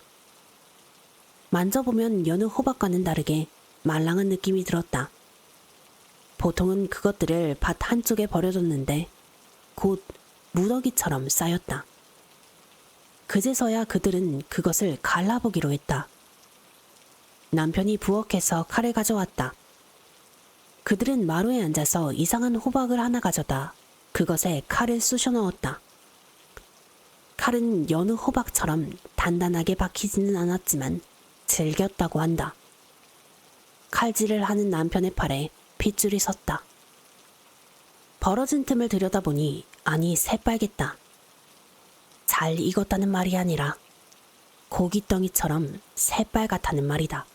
만져보면 여느 호박과는 다르게 말랑한 느낌이 들었다. 보통은 그것들을 밭 한쪽에 버려뒀는데 곧 무더기처럼 쌓였다. 그제서야 그들은 그것을 갈라보기로 했다. 남편이 부엌에서 칼을 가져왔다. 그들은 마루에 앉아서 이상한 호박을 하나 가져다 그것에 칼을 쑤셔 넣었다. 칼은 여느 호박처럼 단단하게 박히지는 않았지만 즐겼다고 한다. 칼질을 하는 남편의 팔에 핏줄이 섰다. 벌어진 틈을 들여다보니 아니 새빨겠다. 잘 익었다는 말이 아니라 고깃덩이처럼 새빨갛다는 말이다.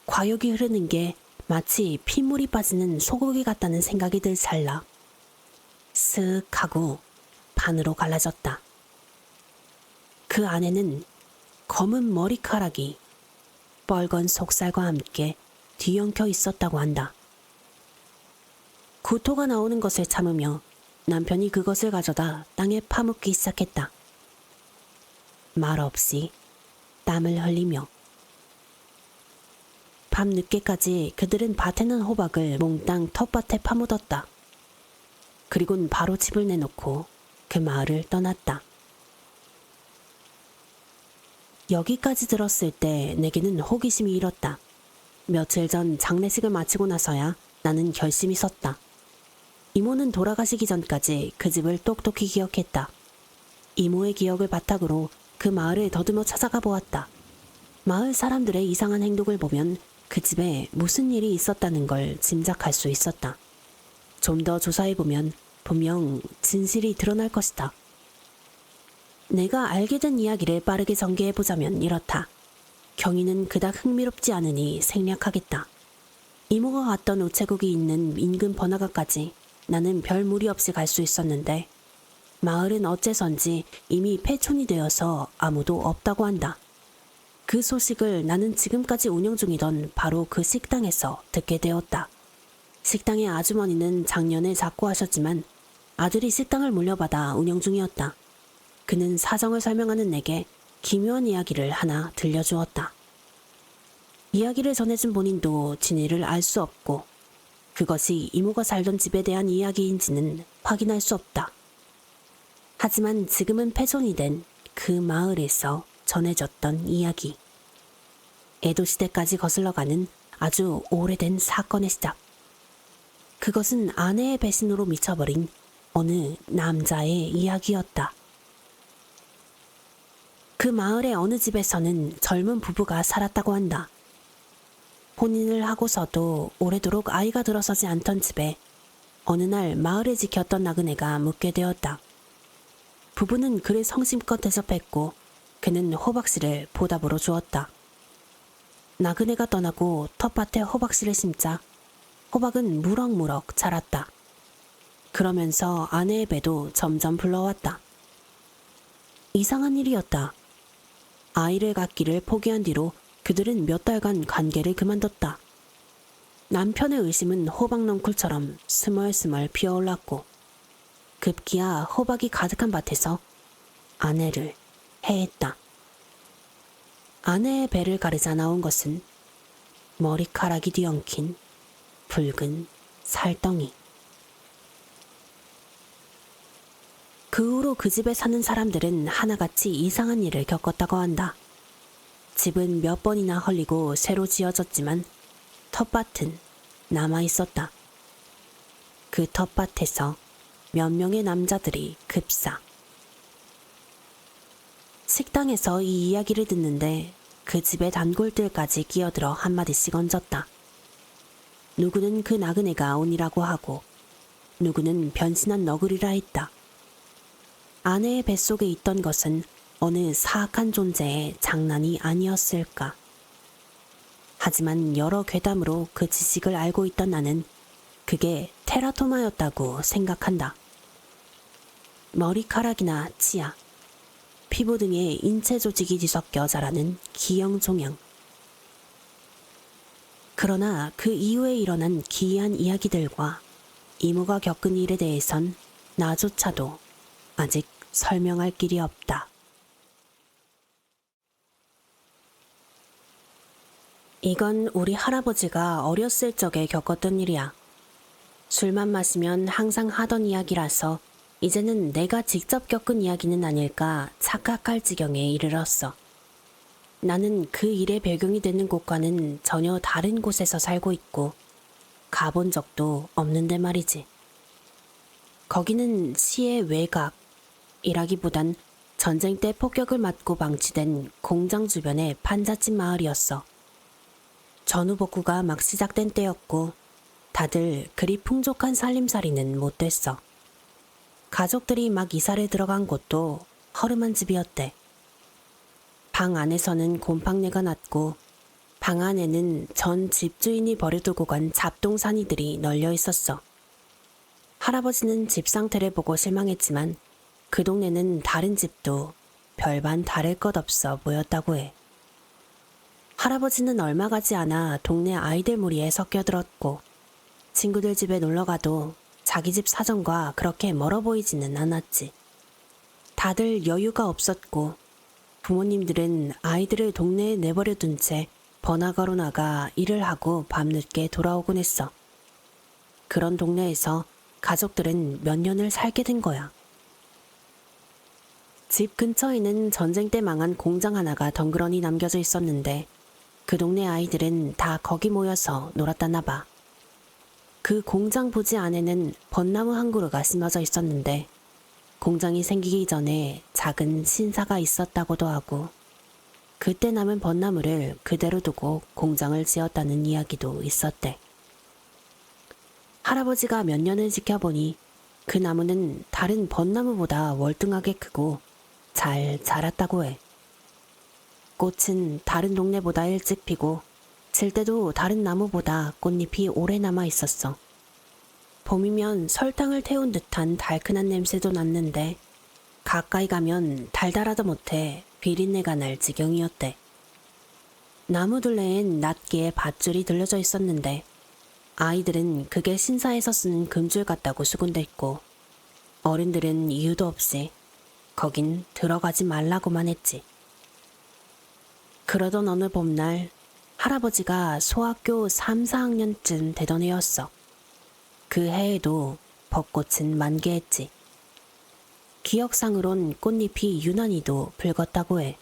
과육이 흐르는 게 마치 핏물이 빠지는 소고기 같다는 생각이 들 찰나 쓱 하고 반으로 갈라졌다. 그 안에는 검은 머리카락이 뻘건 속살과 함께 뒤엉켜 있었다고 한다. 구토가 나오는 것을 참으며 남편이 그것을 가져다 땅에 파묻기 시작했다. 말 없이 땀을 흘리며. 밤 늦게까지 그들은 밭에 난 호박을 몽땅 텃밭에 파묻었다. 그리곤 바로 집을 내놓고 그 마을을 떠났다. 여기까지 들었을 때 내게는 호기심이 일었다. 며칠 전 장례식을 마치고 나서야 나는 결심이 섰다. 이모는 돌아가시기 전까지 그 집을 똑똑히 기억했다. 이모의 기억을 바탕으로 그 마을을 더듬어 찾아가 보았다. 마을 사람들의 이상한 행동을 보면 그 집에 무슨 일이 있었다는 걸 짐작할 수 있었다. 좀 더 조사해보면 분명 진실이 드러날 것이다. 내가 알게 된 이야기를 빠르게 전개해보자면 이렇다. 경위는 그닥 흥미롭지 않으니 생략하겠다. 이모가 갔던 우체국이 있는 인근 번화가까지 나는 별 무리 없이 갈 수 있었는데 마을은 어째선지 이미 폐촌이 되어서 아무도 없다고 한다. 그 소식을 나는 지금까지 운영 중이던 바로 그 식당에서 듣게 되었다. 식당의 아주머니는 작년에 작고하셨지만 아들이 식당을 물려받아 운영 중이었다. 그는 사정을 설명하는 내게 기묘한 이야기를 하나 들려주었다. 이야기를 전해준 본인도 진위를 알 수 없고 그것이 이모가 살던 집에 대한 이야기인지는 확인할 수 없다. 하지만 지금은 폐손이 된 그 마을에서 전해졌던 이야기. 에도시대까지 거슬러가는 아주 오래된 사건의 시작. 그것은 아내의 배신으로 미쳐버린 어느 남자의 이야기였다. 그 마을의 어느 집에서는 젊은 부부가 살았다고 한다. 혼인을 하고서도 오래도록 아이가 들어서지 않던 집에 어느 날 마을을 지켰던 나그네가 묻게 되었다. 부부는 그를 성심껏 대접했고 그는 호박씨를 보답으로 주었다. 나그네가 떠나고 텃밭에 호박씨를 심자 호박은 무럭무럭 자랐다. 그러면서 아내의 배도 점점 불러왔다. 이상한 일이었다. 아이를 갖기를 포기한 뒤로 그들은 몇 달간 관계를 그만뒀다. 남편의 의심은 호박넝쿨처럼 스멀스멀 피어올랐고 급기야 호박이 가득한 밭에서 아내를 해했다. 아내의 배를 가르자 나온 것은 머리카락이 뒤엉킨 붉은 살덩이. 그 후로 그 집에 사는 사람들은 하나같이 이상한 일을 겪었다고 한다. 집은 몇 번이나 헐리고 새로 지어졌지만 텃밭은 남아있었다. 그 텃밭에서 몇 명의 남자들이 급사. 식당에서 이 이야기를 듣는데 그 집의 단골들까지 끼어들어 한마디씩 얹었다. 누구는 그 나그네가 온이라고 하고 누구는 변신한 너구리라 했다. 아내의 뱃속에 있던 것은 어느 사악한 존재의 장난이 아니었을까. 하지만 여러 괴담으로 그 지식을 알고 있던 나는 그게 테라토마였다고 생각한다. 머리카락이나 치아, 피부 등의 인체 조직이 뒤섞여 자라는 기형종양. 그러나 그 이후에 일어난 기이한 이야기들과 이모가 겪은 일에 대해선 나조차도 아직 설명할 길이 없다. 이건 우리 할아버지가 어렸을 적에 겪었던 일이야. 술만 마시면 항상 하던 이야기라서 이제는 내가 직접 겪은 이야기는 아닐까 착각할 지경에 이르렀어. 나는 그 일의 배경이 되는 곳과는 전혀 다른 곳에서 살고 있고 가본 적도 없는데 말이지. 거기는 시의 외곽이라기보단 전쟁 때 폭격을 맞고 방치된 공장 주변의 판잣집 마을이었어. 전후복구가 막 시작된 때였고 다들 그리 풍족한 살림살이는 못 됐어. 가족들이 막 이사를 들어간 곳도 허름한 집이었대. 방 안에서는 곰팡내가 났고 방 안에는 전 집주인이 버려두고 간 잡동사니들이 널려 있었어. 할아버지는 집 상태를 보고 실망했지만 그 동네는 다른 집도 별반 다를 것 없어 보였다고 해. 할아버지는 얼마 가지 않아 동네 아이들 무리에 섞여들었고 친구들 집에 놀러가도 자기 집 사정과 그렇게 멀어 보이지는 않았지. 다들 여유가 없었고 부모님들은 아이들을 동네에 내버려둔 채 번화가로 나가 일을 하고 밤늦게 돌아오곤 했어. 그런 동네에서 가족들은 몇 년을 살게 된 거야. 집 근처에는 전쟁 때 망한 공장 하나가 덩그러니 남겨져 있었는데 그 동네 아이들은 다 거기 모여서 놀았다나 봐. 그 공장 부지 안에는 벚나무 한 그루가 심어져 있었는데 공장이 생기기 전에 작은 신사가 있었다고도 하고 그때 남은 벚나무를 그대로 두고 공장을 지었다는 이야기도 있었대. 할아버지가 몇 년을 지켜보니 그 나무는 다른 벚나무보다 월등하게 크고 잘 자랐다고 해. 꽃은 다른 동네보다 일찍 피고 질 때도 다른 나무보다 꽃잎이 오래 남아 있었어. 봄이면 설탕을 태운 듯한 달큰한 냄새도 났는데 가까이 가면 달달하다 못해 비린내가 날 지경이었대. 나무 둘레엔 낱개의 밧줄이 들려져 있었는데 아이들은 그게 신사에서 쓰는 금줄 같다고 수군댔고 어른들은 이유도 없이 거긴 들어가지 말라고만 했지. 그러던 어느 봄날 할아버지가 소학교 3, 4학년쯤 되던 해였어. 그 해에도 벚꽃은 만개했지. 기억상으론 꽃잎이 유난히도 붉었다고 해.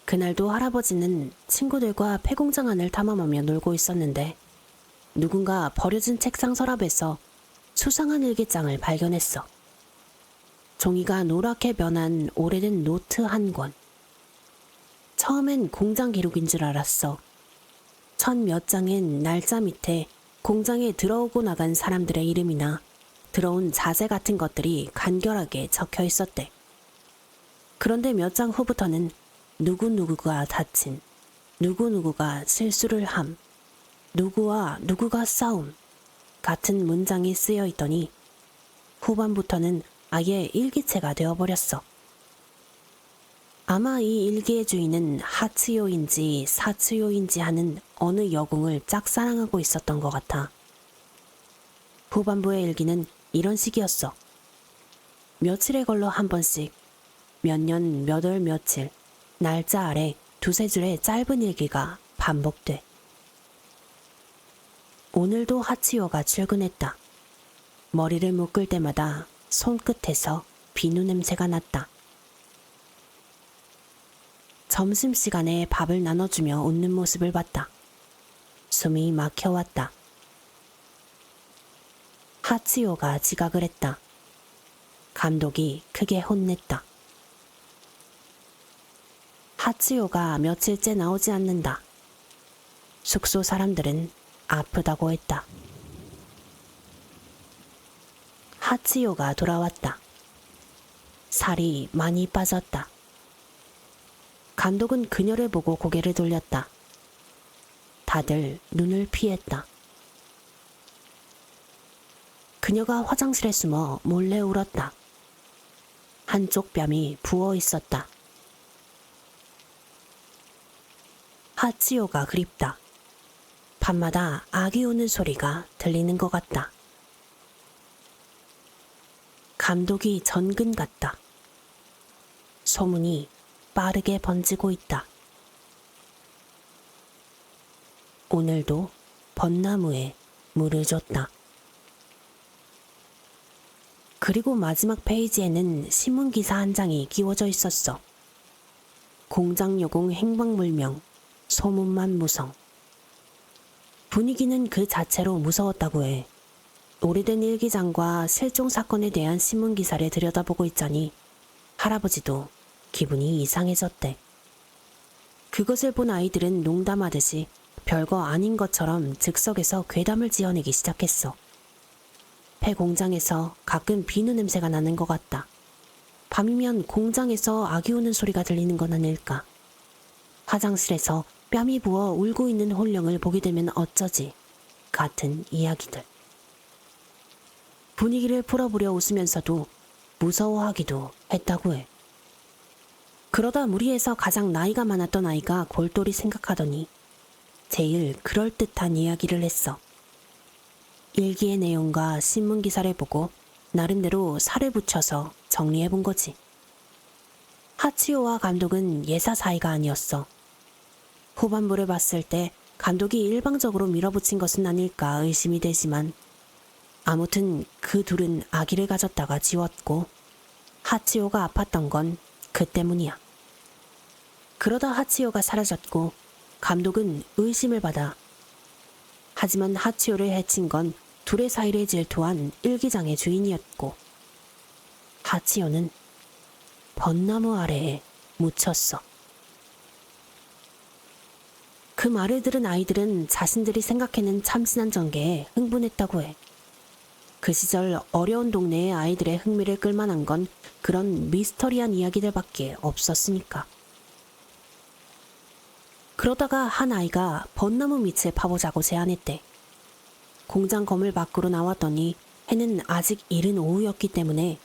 그날도 할아버지는 친구들과 폐공장 안을 탐험하며 놀고 있었는데 누군가 버려진 책상 서랍에서 수상한 일기장을 발견했어. 종이가 노랗게 변한 오래된 노트 한 권. 처음엔 공장 기록인 줄 알았어. 첫 몇 장엔 날짜 밑에 공장에 들어오고 나간 사람들의 이름이나 들어온 자재 같은 것들이 간결하게 적혀 있었대. 그런데 몇 장 후부터는 누구누구가 다친, 누구누구가 실수를 함, 누구와 누구가 싸움 같은 문장이 쓰여 있더니 후반부터는 아예 일기체가 되어버렸어. 아마 이 일기의 주인은 하츠요인지 사츠요인지 하는 어느 여궁을 짝사랑하고 있었던 것 같아. 후반부의 일기는 이런 식이었어. 며칠에 걸러 한 번씩, 몇 년, 몇 월, 며칠, 날짜 아래 두세 줄의 짧은 일기가 반복돼. 오늘도 하치요가 출근했다. 머리를 묶을 때마다 손끝에서 비누 냄새가 났다. 점심시간에 밥을 나눠주며 웃는 모습을 봤다. 숨이 막혀왔다. 하치요가 지각을 했다. 감독이 크게 혼냈다. 하치요가 며칠째 나오지 않는다. 숙소 사람들은 아프다고 했다. 하치요가 돌아왔다. 살이 많이 빠졌다. 감독은 그녀를 보고 고개를 돌렸다. 다들 눈을 피했다. 그녀가 화장실에 숨어 몰래 울었다. 한쪽 뺨이 부어 있었다. 하치요가 그립다. 밤마다 아기 우는 소리가 들리는 것 같다. 감독이 전근 같다. 소문이 빠르게 번지고 있다. 오늘도 벚나무에 물을 줬다. 그리고 마지막 페이지에는 신문기사 한 장이 끼워져 있었어. 공장여공 행방불명, 소문만 무성. 분위기는 그 자체로 무서웠다고 해. 오래된 일기장과 실종 사건에 대한 신문기사를 들여다보고 있자니 할아버지도 기분이 이상해졌대. 그것을 본 아이들은 농담하듯이 별거 아닌 것처럼 즉석에서 괴담을 지어내기 시작했어. 폐 공장에서 가끔 비누 냄새가 나는 것 같다. 밤이면 공장에서 아기 우는 소리가 들리는 건 아닐까. 화장실에서 뺨이 부어 울고 있는 혼령을 보게 되면 어쩌지. 같은 이야기들. 분위기를 풀어보려 웃으면서도 무서워하기도 했다고 해. 그러다 무리에서 가장 나이가 많았던 아이가 골똘히 생각하더니 제일 그럴듯한 이야기를 했어. 일기의 내용과 신문 기사를 보고 나름대로 살을 붙여서 정리해 본 거지. 하치오와 감독은 예사 사이가 아니었어. 후반부를 봤을 때 감독이 일방적으로 밀어붙인 것은 아닐까 의심이 되지만 아무튼 그 둘은 아기를 가졌다가 지웠고 하치오가 아팠던 건 그 때문이야. 그러다 하치오가 사라졌고 감독은 의심을 받아. 하지만 하치오를 해친 건 둘의 사이를 질투한 일기장의 주인이었고 하치오는 벚나무 아래에 묻혔어. 그 말을 들은 아이들은 자신들이 생각해낸 참신한 전개에 흥분했다고 해. 그 시절 어려운 동네의 아이들의 흥미를 끌만한 건 그런 미스터리한 이야기들밖에 없었으니까. 그러다가 한 아이가 벚나무 밑을 파보자고 제안했대. 공장 건물 밖으로 나왔더니 해는 아직 이른 오후였기 때문에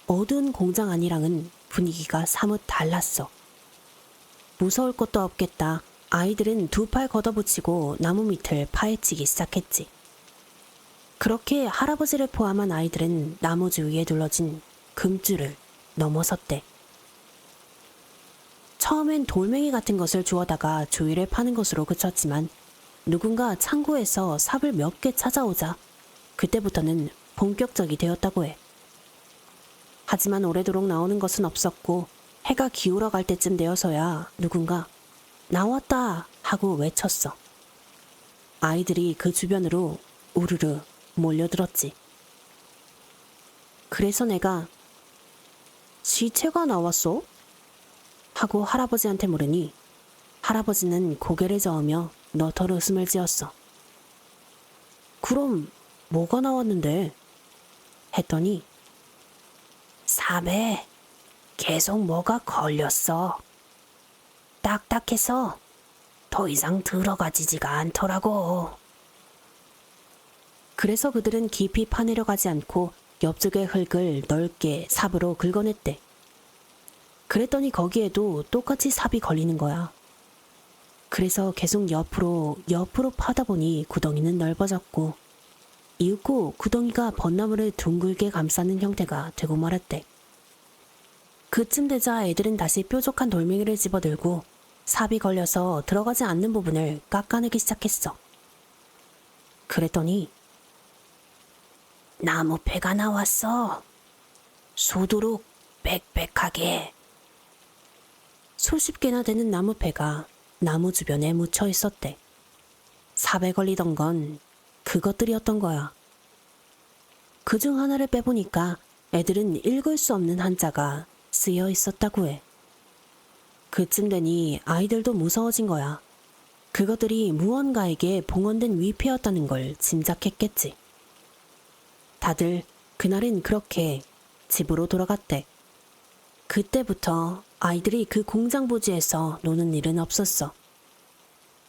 어두운 공장 안이랑은 분위기가 사뭇 달랐어. 무서울 것도 없겠다. 아이들은 두 팔 걷어붙이고 나무 밑을 파헤치기 시작했지. 그렇게 할아버지를 포함한 아이들은 나무 주위에 둘러진 금줄을 넘어섰대. 처음엔 돌멩이 같은 것을 주워다가 주위를 파는 것으로 그쳤지만 누군가 창고에서 삽을 몇 개 찾아오자 그때부터는 본격적이 되었다고 해. 하지만 오래도록 나오는 것은 없었고 해가 기울어 갈 때쯤 되어서야 누군가 나왔다 하고 외쳤어. 아이들이 그 주변으로 우르르 몰려들었지. 그래서 내가 시체가 나왔어? 하고 할아버지한테 물으니 할아버지는 고개를 저으며 너털 웃음을 지었어. 그럼 뭐가 나왔는데? 했더니 삽에 계속 뭐가 걸렸어. 딱딱해서 더 이상 들어가지지가 않더라고. 그래서 그들은 깊이 파내려 가지 않고 옆쪽의 흙을 넓게 삽으로 긁어냈대. 그랬더니 거기에도 똑같이 삽이 걸리는 거야. 그래서 계속 옆으로 파다 보니 구덩이는 넓어졌고 이윽고 구덩이가 벚나무를 둥글게 감싸는 형태가 되고 말았대. 그쯤 되자 애들은 다시 뾰족한 돌멩이를 집어들고 삽이 걸려서 들어가지 않는 부분을 깎아내기 시작했어. 그랬더니 나무패가 나왔어. 소도록 빽빽하게. 수십 개나 되는 나무패가 나무 주변에 묻혀 있었대. 삽에 걸리던 건 그것들이었던 거야. 그중 하나를 빼보니까 애들은 읽을 수 없는 한자가 쓰여 있었다고 해. 그쯤 되니 아이들도 무서워진 거야. 그것들이 무언가에게 봉헌된 위패였다는 걸 짐작했겠지. 다들 그날은 그렇게 집으로 돌아갔대. 그때부터 아이들이 그 공장 부지에서 노는 일은 없었어.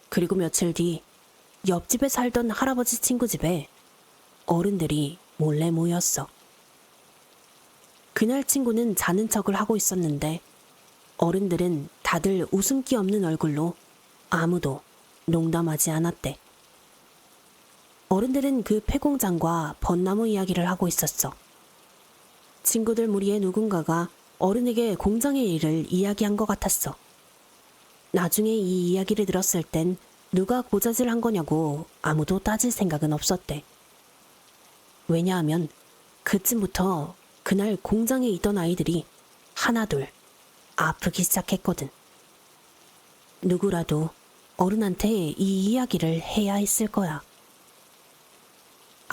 그리고 며칠 뒤 옆집에 살던 할아버지 친구 집에 어른들이 몰래 모였어. 그날 친구는 자는 척을 하고 있었는데 어른들은 다들 웃음기 없는 얼굴로 아무도 농담하지 않았대. 어른들은 그 폐공장과 벚나무 이야기를 하고 있었어. 친구들 무리의 누군가가 어른에게 공장의 일을 이야기한 것 같았어. 나중에 이 이야기를 들었을 땐 누가 고자질 한 거냐고 아무도 따질 생각은 없었대. 왜냐하면 그쯤부터 그날 공장에 있던 아이들이 하나둘 아프기 시작했거든. 누구라도 어른한테 이 이야기를 해야 했을 거야.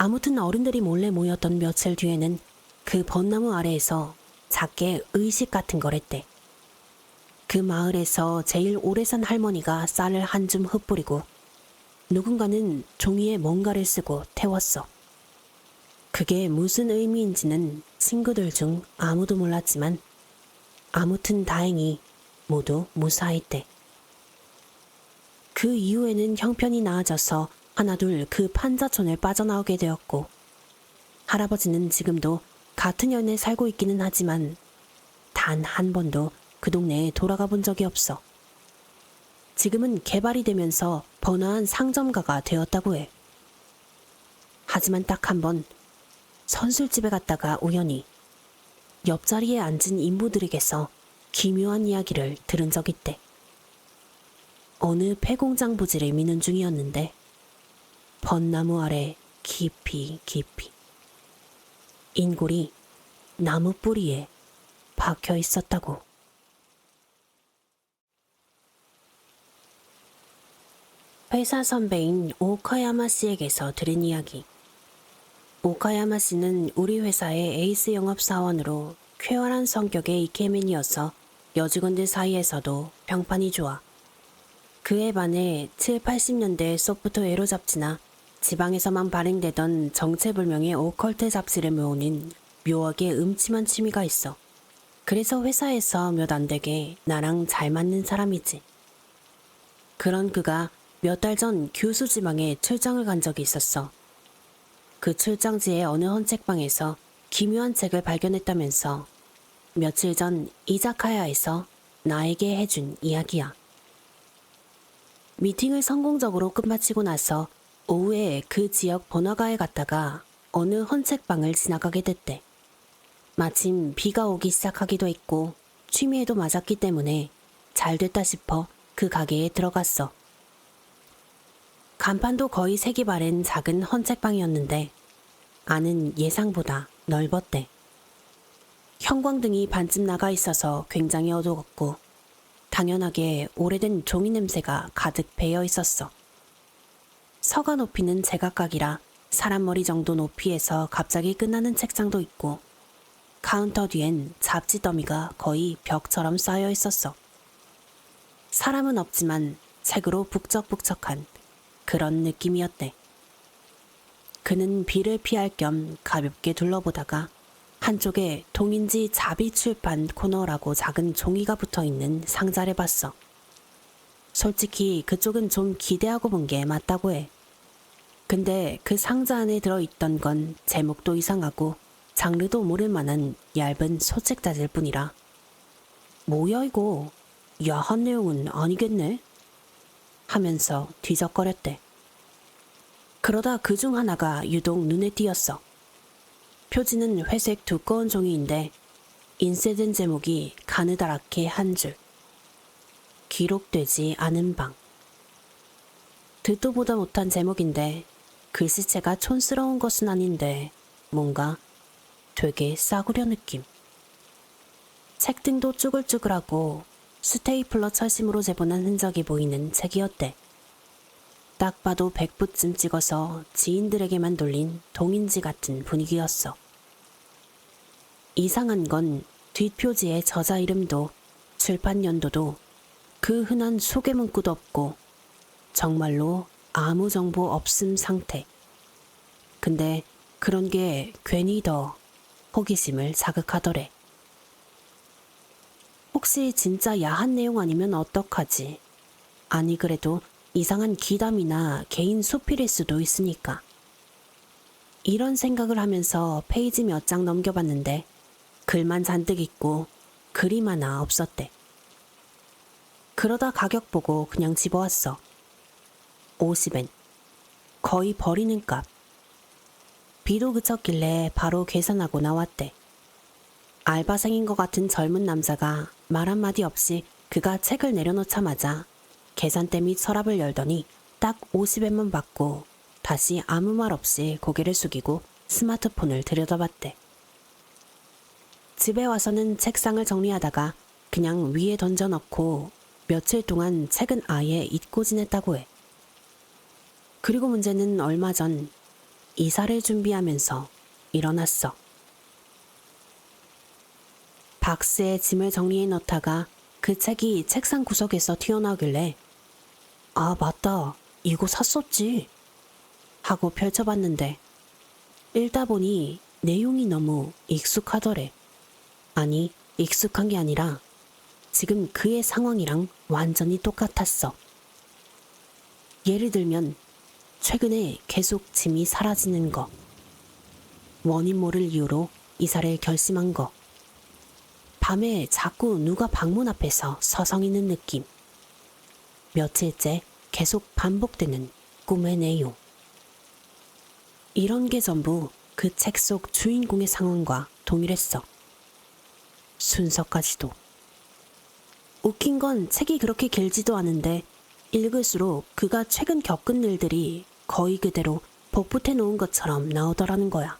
아무튼 어른들이 몰래 모였던 며칠 뒤에는 그 벚나무 아래에서 작게 의식 같은 거랬대. 그 마을에서 제일 오래 산 할머니가 쌀을 한 줌 흩뿌리고 누군가는 종이에 뭔가를 쓰고 태웠어. 그게 무슨 의미인지는 친구들 중 아무도 몰랐지만 아무튼 다행히 모두 무사했대. 그 이후에는 형편이 나아져서 하나둘 그 판자촌을 빠져나오게 되었고 할아버지는 지금도 같은 연에 살고 있기는 하지만 단 한 번도 그 동네에 돌아가 본 적이 없어. 지금은 개발이 되면서 번화한 상점가가 되었다고 해. 하지만 딱 한 번 선술집에 갔다가 우연히 옆자리에 앉은 인부들에게서 기묘한 이야기를 들은 적 있대. 어느 폐공장 부지를 미는 중이었는데 벚나무 아래 깊이 인골이 나무 뿌리에 박혀 있었다고. 회사 선배인 오카야마 씨에게서 들은 이야기. 오카야마 씨는 우리 회사의 에이스 영업사원으로 쾌활한 성격의 이케맨이어서 여직원들 사이에서도 평판이 좋아. 그에 반해 7, 80년대 소프트웨어 잡지나 지방에서만 발행되던 정체불명의 오컬트 잡지를 모으는 묘하게 음침한 취미가 있어. 그래서 회사에서 몇 안 되게 나랑 잘 맞는 사람이지. 그런 그가 몇 달 전 규수 지방에 출장을 간 적이 있었어. 그 출장지의 어느 헌책방에서 기묘한 책을 발견했다면서 며칠 전 이자카야에서 나에게 해준 이야기야. 미팅을 성공적으로 끝마치고 나서 오후에 그 지역 번화가에 갔다가 어느 헌책방을 지나가게 됐대. 마침 비가 오기 시작하기도 했고 취미에도 맞았기 때문에 잘 됐다 싶어 그 가게에 들어갔어. 간판도 거의 색이 바랜 작은 헌책방이었는데 안은 예상보다 넓었대. 형광등이 반쯤 나가 있어서 굉장히 어두웠고 당연하게 오래된 종이 냄새가 가득 배어 있었어. 서가 높이는 제각각이라 사람 머리 정도 높이에서 갑자기 끝나는 책장도 있고 카운터 뒤엔 잡지 더미가 거의 벽처럼 쌓여 있었어. 사람은 없지만 책으로 북적북적한 그런 느낌이었대. 그는 비를 피할 겸 가볍게 둘러보다가 한쪽에 동인지 자비출판 코너라고 작은 종이가 붙어있는 상자를 봤어. 솔직히 그쪽은 좀 기대하고 본 게 맞다고 해. 근데 그 상자 안에 들어있던 건 제목도 이상하고 장르도 모를 만한 얇은 소책자질 뿐이라 뭐야 이거? 야한 내용은 아니겠네? 하면서 뒤적거렸대. 그러다 그중 하나가 유독 눈에 띄었어. 표지는 회색 두꺼운 종이인데 인쇄된 제목이 가느다랗게 한 줄. 기록되지 않은 방. 듣도 보다 못한 제목인데 글씨체가 촌스러운 것은 아닌데 뭔가 되게 싸구려 느낌. 책등도 쭈글쭈글하고 스테이플러 철심으로 재본한 흔적이 보이는 책이었대. 딱 봐도 100부쯤 찍어서 지인들에게만 돌린 동인지 같은 분위기였어. 이상한 건 뒷표지의 저자 이름도 출판 연도도 그 흔한 소개 문구도 없고 정말로 아무 정보 없음 상태. 근데 그런 게 괜히 더 호기심을 자극하더래. 혹시 진짜 야한 내용 아니면 어떡하지? 아니 그래도 이상한 기담이나 개인 수필일 수도 있으니까. 이런 생각을 하면서 페이지 몇 장 넘겨봤는데 글만 잔뜩 있고 그림 하나 없었대. 그러다 가격 보고 그냥 집어왔어. 50엔. 거의 버리는 값. 비도 그쳤길래 바로 계산하고 나왔대. 알바생인 것 같은 젊은 남자가 말 한마디 없이 그가 책을 내려놓자마자 계산대 및 서랍을 열더니 딱 50엔만 받고 다시 아무 말 없이 고개를 숙이고 스마트폰을 들여다봤대. 집에 와서는 책상을 정리하다가 그냥 위에 던져넣고 며칠 동안 책은 아예 잊고 지냈다고 해. 그리고 문제는 얼마 전 이사를 준비하면서 일어났어. 박스에 짐을 정리해 넣다가 그 책이 책상 구석에서 튀어나오길래 아, 맞다. 이거 샀었지. 하고 펼쳐봤는데 읽다 보니 내용이 너무 익숙하더래. 아니, 익숙한 게 아니라 지금 그의 상황이랑 완전히 똑같았어. 예를 들면 최근에 계속 짐이 사라지는 거, 원인 모를 이유로 이사를 결심한 거, 밤에 자꾸 누가 방문 앞에서 서성이는 느낌, 며칠째 계속 반복되는 꿈의 내용. 이런 게 전부 그 책 속 주인공의 상황과 동일했어. 순서까지도. 웃긴 건 책이 그렇게 길지도 않은데 읽을수록 그가 최근 겪은 일들이 거의 그대로 복붙해 놓은 것처럼 나오더라는 거야.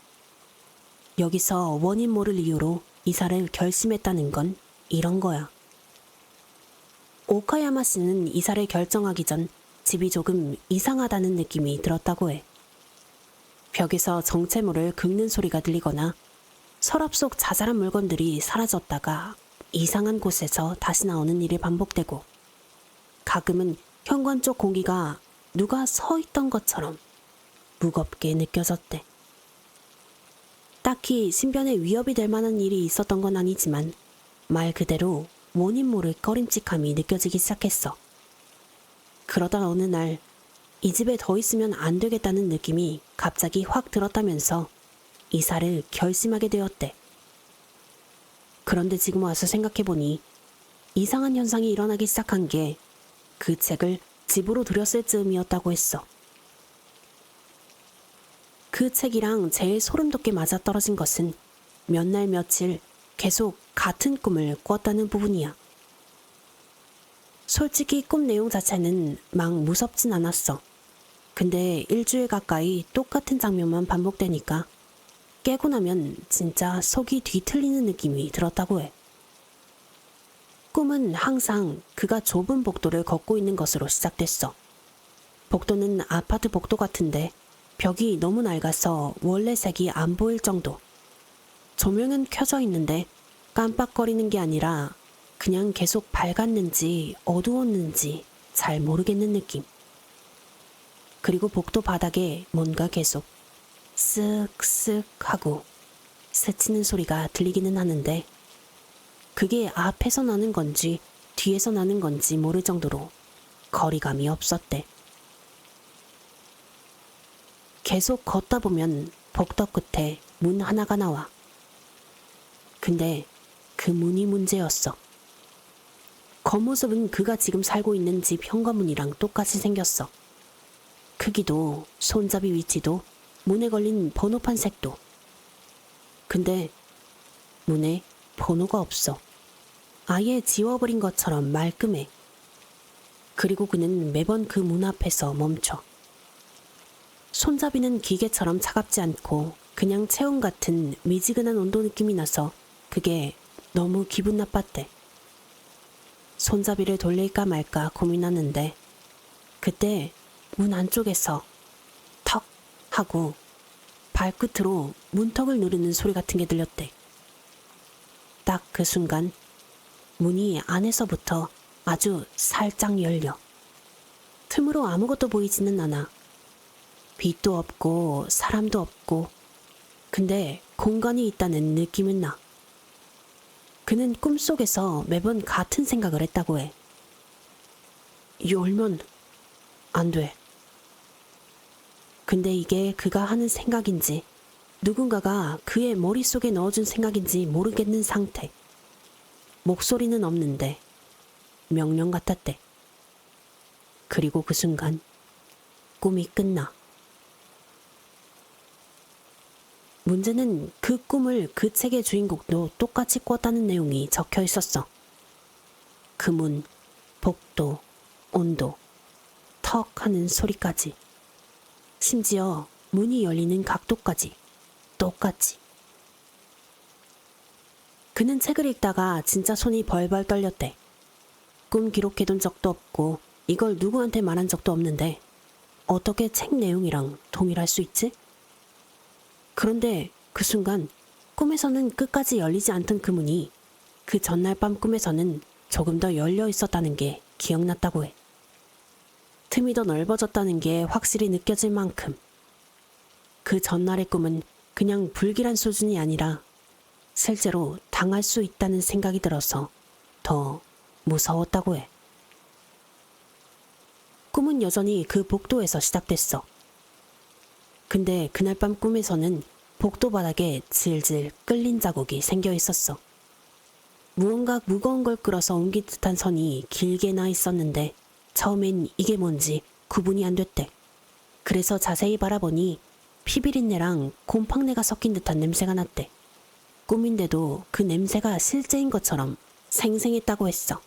여기서 원인 모를 이유로 이사를 결심했다는 건 이런 거야. 오카야마 씨는 이사를 결정하기 전 집이 조금 이상하다는 느낌이 들었다고 해. 벽에서 정체모를 긁는 소리가 들리거나 서랍 속 자잘한 물건들이 사라졌다가 이상한 곳에서 다시 나오는 일이 반복되고 가끔은 현관 쪽 공기가 누가 서 있던 것처럼 무겁게 느껴졌대. 딱히 신변에 위협이 될 만한 일이 있었던 건 아니지만 말 그대로 원인 모를 꺼림칙함이 느껴지기 시작했어. 그러다 어느 날 이 집에 더 있으면 안 되겠다는 느낌이 갑자기 확 들었다면서 이사를 결심하게 되었대. 그런데 지금 와서 생각해보니 이상한 현상이 일어나기 시작한 게 그 책을 집으로 들였을 즈음이었다고 했어. 그 책이랑 제일 소름 돋게 맞아떨어진 것은 몇 날 며칠 계속 같은 꿈을 꿨다는 부분이야. 솔직히 꿈 내용 자체는 막 무섭진 않았어. 근데 일주일 가까이 똑같은 장면만 반복되니까 깨고 나면 진짜 속이 뒤틀리는 느낌이 들었다고 해. 꿈은 항상 그가 좁은 복도를 걷고 있는 것으로 시작됐어. 복도는 아파트 복도 같은데 벽이 너무 낡아서 원래 색이 안 보일 정도. 조명은 켜져 있는데 깜빡거리는 게 아니라 그냥 계속 밝았는지 어두웠는지 잘 모르겠는 느낌. 그리고 복도 바닥에 뭔가 계속 쓱쓱 하고 스치는 소리가 들리기는 하는데 그게 앞에서 나는 건지 뒤에서 나는 건지 모를 정도로 거리감이 없었대. 계속 걷다 보면 복도 끝에 문 하나가 나와. 근데 그 문이 문제였어. 겉모습은 그가 지금 살고 있는 집 현관문이랑 똑같이 생겼어. 크기도 손잡이 위치도 문에 걸린 번호판 색도. 근데 문에 번호가 없어. 아예 지워버린 것처럼 말끔해. 그리고 그는 매번 그 문 앞에서 멈춰. 손잡이는 기계처럼 차갑지 않고 그냥 체온 같은 미지근한 온도 느낌이 나서 그게 너무 기분 나빴대. 손잡이를 돌릴까 말까 고민하는데 그때 문 안쪽에서 턱 하고 발끝으로 문턱을 누르는 소리 같은 게 들렸대. 딱 그 순간 문이 안에서부터 아주 살짝 열려. 틈으로 아무것도 보이지는 않아. 빛도 없고 사람도 없고 근데 공간이 있다는 느낌은 나. 그는 꿈속에서 매번 같은 생각을 했다고 해. 열면 안 돼. 근데 이게 그가 하는 생각인지 누군가가 그의 머릿속에 넣어준 생각인지 모르겠는 상태. 목소리는 없는데 명령 같았대. 그리고 그 순간 꿈이 끝나. 문제는 그 꿈을 그 책의 주인공도 똑같이 꿨다는 내용이 적혀 있었어. 그 문, 복도, 온도, 턱 하는 소리까지. 심지어 문이 열리는 각도까지 똑같이. 그는 책을 읽다가 진짜 손이 벌벌 떨렸대. 꿈 기록해둔 적도 없고 이걸 누구한테 말한 적도 없는데 어떻게 책 내용이랑 동일할 수 있지? 그런데 그 순간 꿈에서는 끝까지 열리지 않던 그 문이 그 전날 밤 꿈에서는 조금 더 열려 있었다는 게 기억났다고 해. 틈이 더 넓어졌다는 게 확실히 느껴질 만큼. 그 전날의 꿈은 그냥 불길한 수준이 아니라 실제로 당할 수 있다는 생각이 들어서 더 무서웠다고 해. 꿈은 여전히 그 복도에서 시작됐어. 근데 그날 밤 꿈에서는 복도 바닥에 질질 끌린 자국이 생겨 있었어. 무언가 무거운 걸 끌어서 옮긴 듯한 선이 길게 나 있었는데 처음엔 이게 뭔지 구분이 안 됐대. 그래서 자세히 바라보니 피비린내랑 곰팡내가 섞인 듯한 냄새가 났대. 꿈인데도 그 냄새가 실제인 것처럼 생생했다고 했어.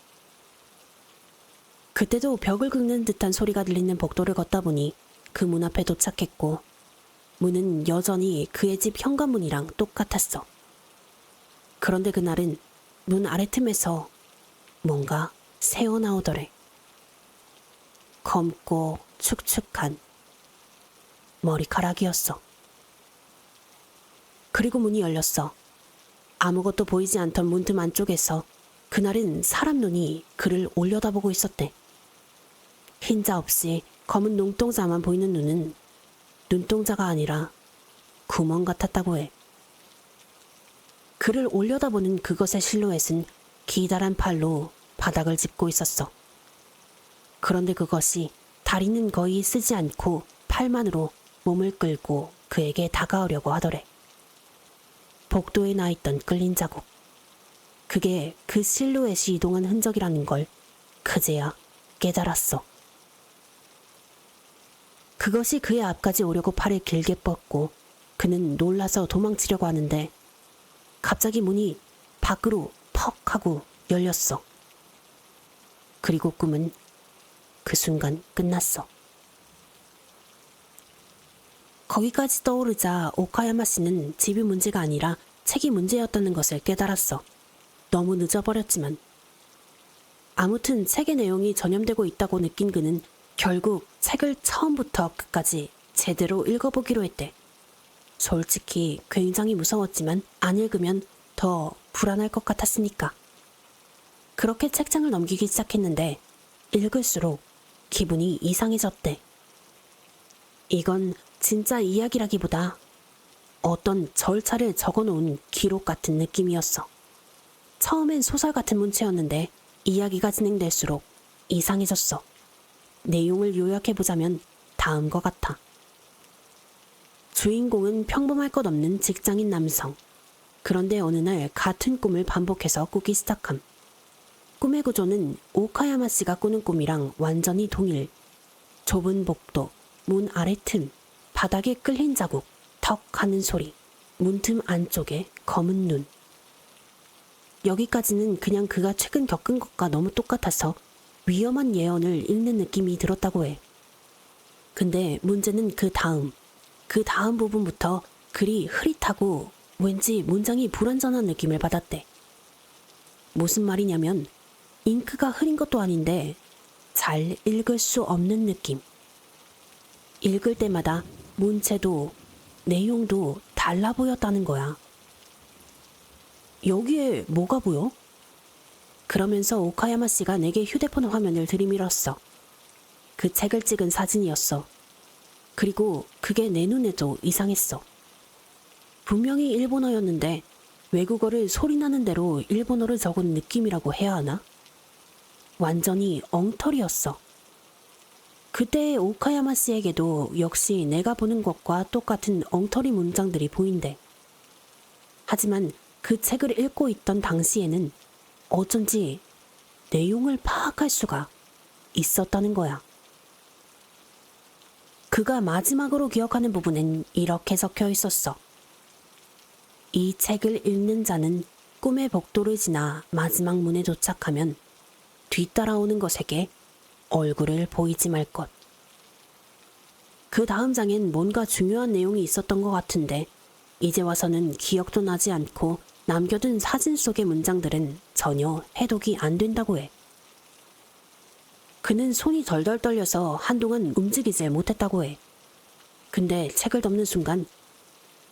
그때도 벽을 긁는 듯한 소리가 들리는 복도를 걷다 보니 그 문 앞에 도착했고 문은 여전히 그의 집 현관문이랑 똑같았어. 그런데 그날은 문 아래 틈에서 뭔가 새어나오더래. 검고 축축한 머리카락이었어. 그리고 문이 열렸어. 아무것도 보이지 않던 문틈 안쪽에서 그날은 사람 눈이 그를 올려다보고 있었대. 흰자 없이 검은 눈동자만 보이는 눈은 눈동자가 아니라 구멍 같았다고 해. 그를 올려다보는 그것의 실루엣은 기다란 팔로 바닥을 짚고 있었어. 그런데 그것이 다리는 거의 쓰지 않고 팔만으로 몸을 끌고 그에게 다가오려고 하더래. 복도에 나 있던 끌린 자국. 그게 그 실루엣이 이동한 흔적이라는 걸 그제야 깨달았어. 그것이 그의 앞까지 오려고 팔을 길게 뻗고 그는 놀라서 도망치려고 하는데 갑자기 문이 밖으로 퍽 하고 열렸어. 그리고 꿈은 그 순간 끝났어. 거기까지 떠오르자 오카야마 씨는 집이 문제가 아니라 책이 문제였다는 것을 깨달았어. 너무 늦어버렸지만. 아무튼 책의 내용이 전염되고 있다고 느낀 그는 결국 책을 처음부터 끝까지 제대로 읽어보기로 했대. 솔직히 굉장히 무서웠지만 안 읽으면 더 불안할 것 같았으니까. 그렇게 책장을 넘기기 시작했는데 읽을수록 기분이 이상해졌대. 이건 진짜 이야기라기보다 어떤 절차를 적어놓은 기록 같은 느낌이었어. 처음엔 소설 같은 문체였는데 이야기가 진행될수록 이상해졌어. 내용을 요약해보자면 다음과 같아. 주인공은 평범할 것 없는 직장인 남성. 그런데 어느 날 같은 꿈을 반복해서 꾸기 시작함. 꿈의 구조는 오카야마 씨가 꾸는 꿈이랑 완전히 동일. 좁은 복도, 문 아래 틈, 바닥에 끌린 자국, 턱 하는 소리, 문틈 안쪽에 검은 눈. 여기까지는 그냥 그가 최근 겪은 것과 너무 똑같아서 위험한 예언을 읽는 느낌이 들었다고 해. 근데 문제는 그 다음 부분부터 글이 흐릿하고 왠지 문장이 불완전한 느낌을 받았대. 무슨 말이냐면 잉크가 흐린 것도 아닌데 잘 읽을 수 없는 느낌. 읽을 때마다 문체도 내용도 달라 보였다는 거야. 여기에 뭐가 보여? 그러면서 오카야마 씨가 내게 휴대폰 화면을 들이밀었어. 그 책을 찍은 사진이었어. 그리고 그게 내 눈에도 이상했어. 분명히 일본어였는데 외국어를 소리나는 대로 일본어를 적은 느낌이라고 해야 하나? 완전히 엉터리였어. 그때의 오카야마 씨에게도 역시 내가 보는 것과 똑같은 엉터리 문장들이 보인대. 하지만 그 책을 읽고 있던 당시에는 어쩐지 내용을 파악할 수가 있었다는 거야. 그가 마지막으로 기억하는 부분엔 이렇게 적혀 있었어. 이 책을 읽는 자는 꿈의 복도를 지나 마지막 문에 도착하면 뒤따라오는 것에게 얼굴을 보이지 말 것. 그 다음 장엔 뭔가 중요한 내용이 있었던 것 같은데 이제 와서는 기억도 나지 않고 남겨둔 사진 속의 문장들은 전혀 해독이 안 된다고 해. 그는 손이 덜덜 떨려서 한동안 움직이질 못했다고 해. 근데 책을 덮는 순간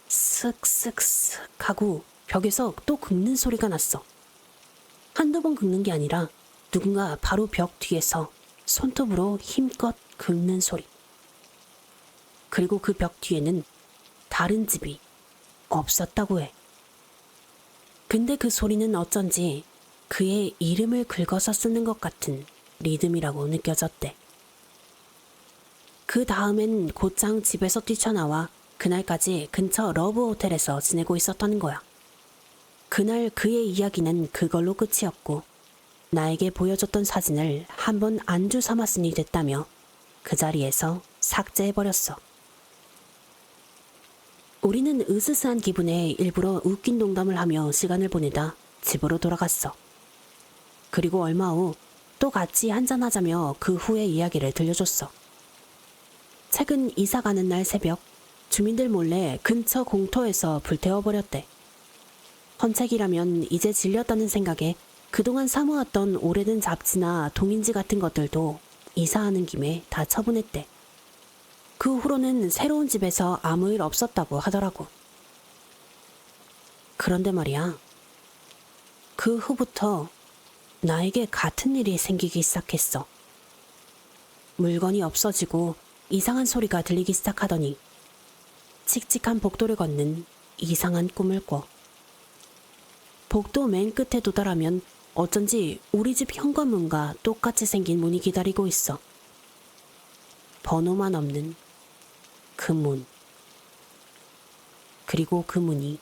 쓱쓱쓱 하고 벽에서 또 긁는 소리가 났어. 한두 번 긁는 게 아니라 누군가 바로 벽 뒤에서 손톱으로 힘껏 긁는 소리. 그리고 그 벽 뒤에는 다른 집이 없었다고 해. 근데 그 소리는 어쩐지 그의 이름을 긁어서 쓰는 것 같은 리듬이라고 느껴졌대. 그 다음엔 곧장 집에서 뛰쳐나와 그날까지 근처 러브 호텔에서 지내고 있었다는 거야. 그날 그의 이야기는 그걸로 끝이었고 나에게 보여줬던 사진을 한번 안주 삼았으니 됐다며 그 자리에서 삭제해버렸어. 우리는 으스스한 기분에 일부러 웃긴 농담을 하며 시간을 보내다 집으로 돌아갔어. 그리고 얼마 후 또 같이 한잔하자며 그 후의 이야기를 들려줬어. 최근 이사 가는 날 새벽 주민들 몰래 근처 공터에서 불태워버렸대. 헌책이라면 이제 질렸다는 생각에 그동안 사모았던 오래된 잡지나 동인지 같은 것들도 이사하는 김에 다 처분했대. 그 후로는 새로운 집에서 아무 일 없었다고 하더라고. 그런데 말이야. 그 후부터 나에게 같은 일이 생기기 시작했어. 물건이 없어지고 이상한 소리가 들리기 시작하더니 칙칙한 복도를 걷는 이상한 꿈을 꿔. 복도 맨 끝에 도달하면 어쩐지 우리 집 현관문과 똑같이 생긴 문이 기다리고 있어. 번호만 없는 그 문. 그리고 그 문이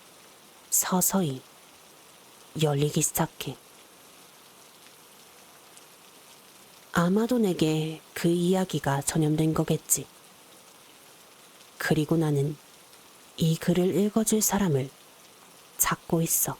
서서히 열리기 시작해. 아마도 내게 그 이야기가 전염된 거겠지. 그리고 나는 이 글을 읽어줄 사람을 찾고 있어.